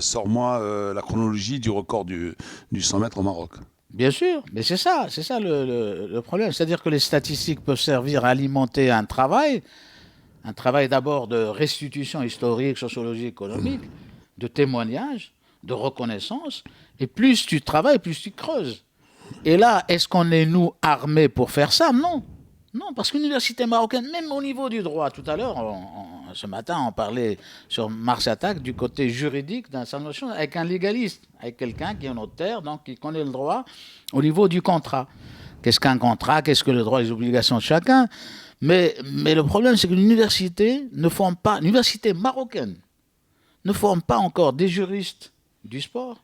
sors-moi la chronologie du record du 100 mètres au Maroc. Bien sûr, mais c'est ça le problème. C'est-à-dire que les statistiques peuvent servir à alimenter un travail d'abord de restitution historique, sociologique, économique, de témoignage, de reconnaissance. Et plus tu travailles, plus tu creuses. Et là, est-ce qu'on est, nous, armés pour faire ça? Non. Non, parce que l'université marocaine, même au niveau du droit, tout à l'heure, ce matin, on parlait sur Mars Attack du côté juridique d'un certain notion avec un légaliste, avec quelqu'un qui est un notaire, donc qui connaît le droit au niveau du contrat. Qu'est-ce qu'un contrat? Qu'est-ce que le droit et les obligations de chacun? Mais le problème, c'est que l'université marocaine ne forme pas encore des juristes du sport.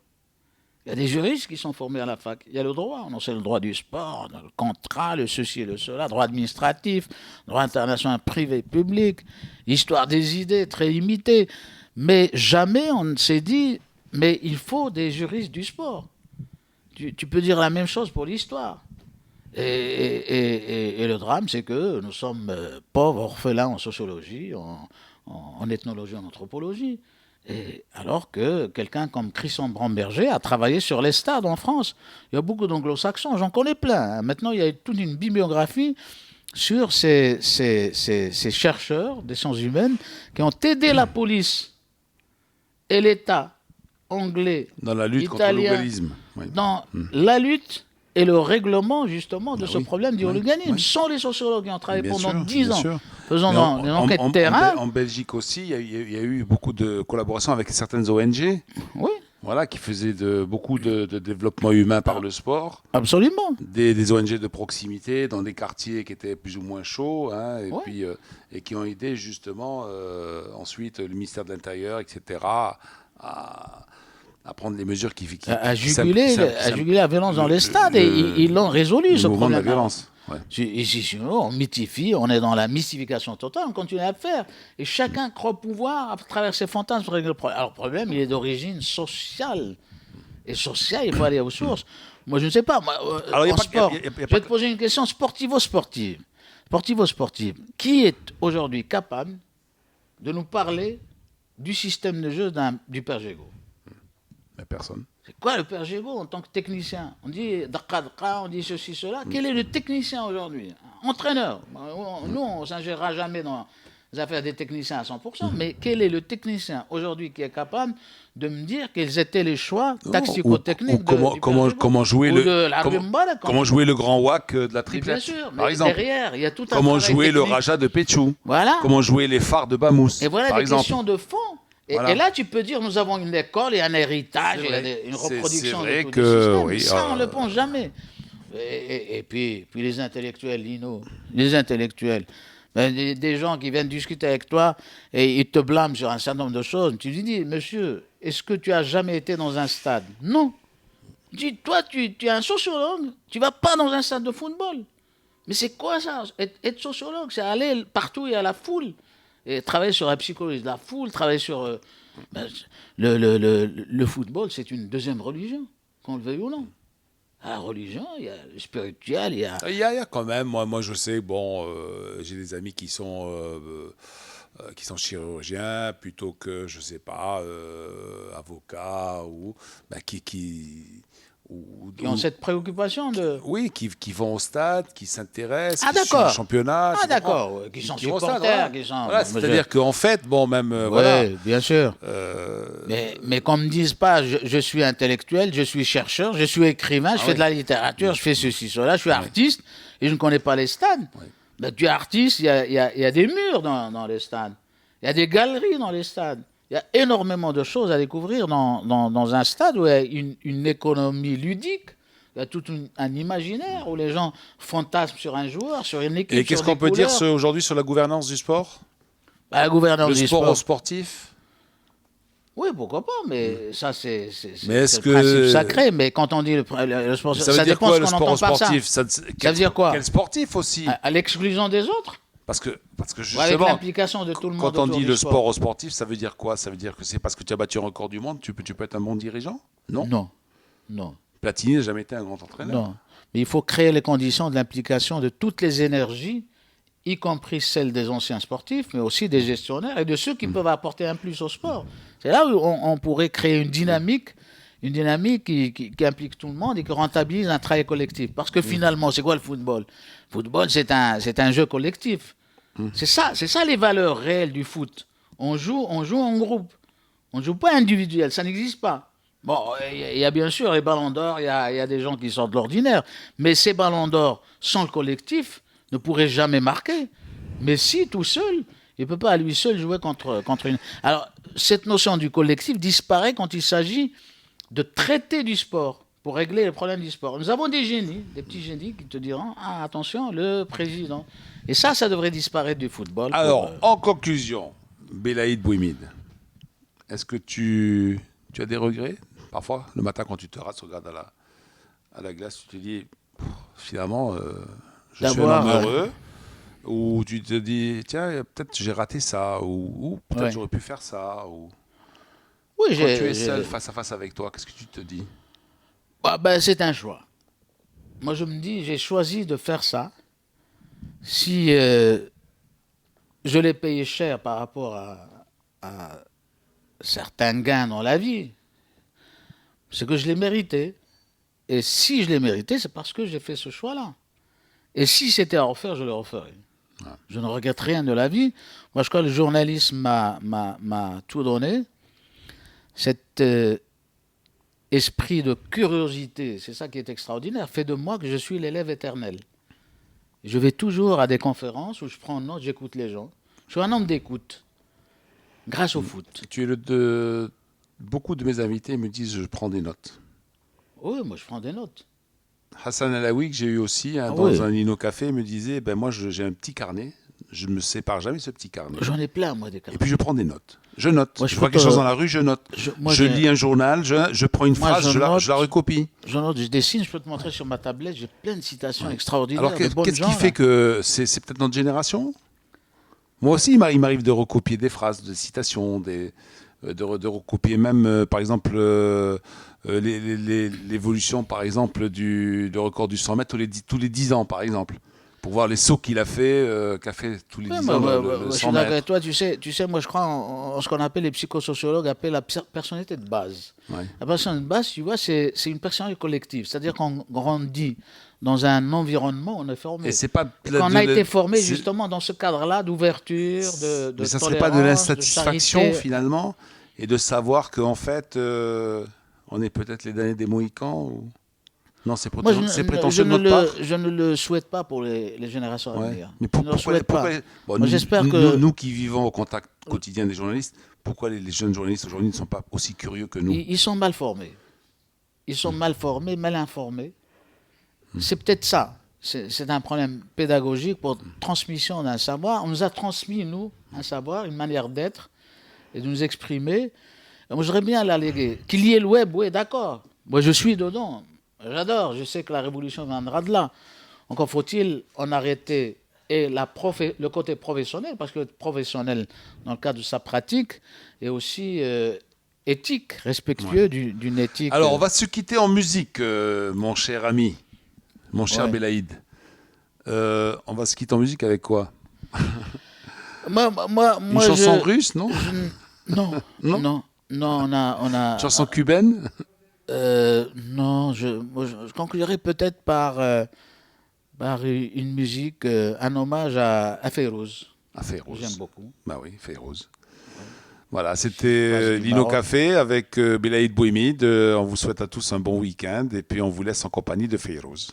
Il y a des juristes qui sont formés à la fac. Il y a le droit, on sait le droit du sport, le contrat, le ceci et le cela, droit administratif, droit international privé public, histoire des idées très limitée. Mais jamais on ne s'est dit, mais il faut des juristes du sport. Tu peux dire la même chose pour l'histoire. Et le drame, c'est que nous sommes pauvres, orphelins en sociologie, en ethnologie, en anthropologie. Et alors que quelqu'un comme Christian Bramberger a travaillé sur les stades en France. Il y a beaucoup d'anglo-saxons, j'en connais plein. Hein. Maintenant, il y a toute une bibliographie sur ces chercheurs des sciences humaines qui ont aidé la police et l'État anglais, dans la lutte italien, contre le hooliganisme. Oui. Dans la lutte et le règlement, justement, de ce problème du hooliganisme. Ce sont les sociologues qui ont travaillé pendant 10 ans, faisant des enquêtes de terrain. En Belgique aussi, il y a eu beaucoup de collaborations avec certaines ONG. Oui. Voilà, qui faisaient beaucoup de développement humain par le sport. Absolument. Des ONG de proximité dans des quartiers qui étaient plus ou moins chauds, hein, et qui ont aidé justement ensuite le ministère de l'Intérieur, etc., à prendre des mesures à juguler la violence dans les stades, et ils l'ont résolu, ce problème. De la violence. Ouais. Ici, on mythifie, on est dans la mystification totale, on continue à le faire. Et chacun croit pouvoir, à travers ses fantasmes, régler le problème. Alors, le problème, il est d'origine sociale. Et sociale, il faut aller aux sources. Moi, je ne sais pas. En sport, je vais te poser une question sportivo-sportive. Sportivo-sportive. Qui est aujourd'hui capable de nous parler du système de jeu du Père Gégaud? Personne. C'est quoi le Père Gégaud en tant que technicien? On dit Dakadra, on dit ceci, cela. Quel est le technicien aujourd'hui? Entraîneur. Nous, on ne s'ingérera jamais dans les affaires des techniciens à 100%, mais quel est le technicien aujourd'hui qui est capable de me dire quels étaient les choix tactico-techniques comment jouer le grand WAC de la triplette, bien sûr, par exemple. Derrière, il y a tout un comment jouer technique. Le Raja de Petchou. Voilà. Comment jouer les phares de Bamous. Et voilà par des exemple. questions de fond. Et là, tu peux dire, nous avons une école et un héritage, une reproduction de tout le système. Ça, on ne le pense jamais. puis les intellectuels, Lino, les intellectuels. Ben, des gens qui viennent discuter avec toi et ils te blâment sur un certain nombre de choses. Tu lui dis, monsieur, est-ce que tu as jamais été dans un stade? Non. Dis, toi, tu es un sociologue, tu vas pas dans un stade de football. Mais c'est quoi ça? Être sociologue, c'est aller partout et à la foule. Et travailler sur la psychologie de la foule, travailler sur... le football, c'est une deuxième religion, qu'on le veuille ou non. La religion, il y a le spirituel, il y a... Il y a quand même, moi je sais, bon, j'ai des amis qui sont chirurgiens plutôt que, je sais pas, avocats ou qui ont cette préoccupation de... Oui, qui vont au stade, qui s'intéressent, Ah, qui suivent d'accord. le championnat. Ah, d'accord, qui sont supporters, qui sont... Voilà, c'est-à-dire qu'en fait, bon, même... Oui, voilà. bien sûr. Mais qu'on ne me dise pas, je suis intellectuel, je suis chercheur, je suis écrivain, je fais de la littérature, je fais ceci, cela, je suis artiste, et je ne connais pas les stades. Oui. Ben, tu es artiste, il y a des murs dans les stades. Il y a des galeries dans les stades. Il y a énormément de choses à découvrir dans un stade où il y a une économie ludique. Il y a tout un imaginaire où les gens fantasment sur un joueur, sur une équipe. Et qu'est-ce qu'on peut dire aujourd'hui sur la gouvernance du sport? La gouvernance du du sport sport aux sportifs? Oui, pourquoi pas, mais ça, c'est Mais le principe sacré. Mais quand on dit le sport, ça dépend quoi, ce le qu'on sport entend par ça. sportif Ça veut dire quoi? Quel sportif aussi? À l'exclusion des autres? Parce que Avec justement, l'implication de tout le monde. quand on autour dit du le sport au sportif, ça veut dire quoi? Ça veut dire que c'est parce que tu as battu un record du monde, tu peux être un bon dirigeant? Non. Non. Platini n'a jamais été un grand entraîneur. Non. Mais il faut créer les conditions de l'implication de toutes les énergies, y compris celles des anciens sportifs, mais aussi des gestionnaires et de ceux qui peuvent apporter un plus au sport. C'est là où on pourrait créer une dynamique qui implique tout le monde et qui rentabilise un travail collectif. Parce que finalement, c'est quoi le football? Le football, c'est un jeu collectif. C'est ça les valeurs réelles du foot. On joue en groupe. On ne joue pas individuel, ça n'existe pas. Bon, il y a bien sûr les ballons d'or, il y a des gens qui sortent de l'ordinaire, mais ces ballons d'or, sans le collectif, ne pourraient jamais marquer. Mais si, tout seul, il ne peut pas à lui seul jouer contre une... Alors, cette notion du collectif disparaît quand il s'agit de traiter du sport pour régler les problèmes du sport. Nous avons des génies, des petits génies qui te diront « Ah, attention, le président ». Et ça devrait disparaître du football. Alors, en conclusion, Belaïd Bouimid, est-ce que tu as des regrets? Parfois, le matin, quand tu te rases, regardes à la glace, tu te dis, finalement, je suis un homme heureux. Ou tu te dis, tiens, peut-être j'ai raté ça, ou peut-être j'aurais pu faire ça. Ou... Oui, quand tu es seul face à face avec toi, qu'est-ce que tu te dis? C'est un choix. Moi, je me dis, j'ai choisi de faire ça. Si je l'ai payé cher par rapport à certains gains dans la vie, c'est que je l'ai mérité. Et si je l'ai mérité, c'est parce que j'ai fait ce choix-là. Et si c'était à refaire, je le referais. Je ne regrette rien de la vie. Moi, je crois que le journalisme m'a tout donné. Cet esprit de curiosité, c'est ça qui est extraordinaire, fait de moi que je suis l'élève éternel. Je vais toujours à des conférences où je prends note, j'écoute les gens. Je suis un homme d'écoute, grâce au foot. Beaucoup de mes invités me disent je prends des notes. Oui, moi je prends des notes. Hassan Alaoui, que j'ai eu aussi dans un Lino Café, me disait moi j'ai un petit carnet, je ne me sépare jamais de ce petit carnet. J'en ai plein, moi, des carnets. Et puis je prends des notes. Je note. Moi, je vois quelque chose dans la rue, je note. Je lis un journal, je prends une phrase, je la recopie. Je note, je dessine, je peux te montrer sur ma tablette, j'ai plein de citations extraordinaires. Alors qu'est-ce qui fait que c'est peut-être notre génération? Moi aussi, il m'arrive de recopier des phrases, des citations, de recopier même, par exemple, l'évolution, par exemple, du record du 100 mètres tous les 10 ans, par exemple, pour voir les sauts qu'il a fait, tous les 10 ans. Je suis d'accord avec toi. Tu sais, moi, je crois en ce qu'on appelle, les psychosociologues appellent la personnalité de base. Ouais. La personnalité de base, tu vois, c'est une personnalité collective. C'est-à-dire qu'on grandit dans un environnement, on est formé. Et c'est pas qu'on a été formé justement dans ce cadre-là d'ouverture, de mais ça tolérance, serait pas de l'insatisfaction finalement, et de savoir qu'en fait, on est peut-être les derniers des Mohicans ou... Non, c'est prétentieux de notre part. Je ne le souhaite pas pour les générations à venir. Mais pourquoi Moi, j'espère que nous qui vivons au contact quotidien des journalistes, pourquoi les jeunes journalistes aujourd'hui ne sont pas aussi curieux que nous? Ils sont mal formés. Ils sont mal formés, mal informés. C'est peut-être ça. C'est un problème pédagogique pour transmission d'un savoir. On nous a transmis, nous, un savoir, une manière d'être et de nous exprimer. Et moi, j'aurais bien l'alléguer. Qu'il y ait le web, oui, d'accord. Moi, je suis dedans. J'adore. Je sais que la révolution viendra de là. Encore faut-il en arrêter et le côté professionnel, parce que le professionnel, dans le cadre de sa pratique, est aussi éthique, respectueux d'une éthique. Alors, on va se quitter en musique, mon cher ami, mon cher Belaïd. On va se quitter en musique avec quoi? Une chanson russe, non? Non, non, on a. Une chanson cubaine? Non, je conclurai peut-être par une musique, un hommage à Férouz. À Férouz. J'aime beaucoup. Bah oui, Férouz. Voilà, c'était Lino Café avec Belaïd Bouimid. On vous souhaite à tous un bon week-end et puis on vous laisse en compagnie de Férouz.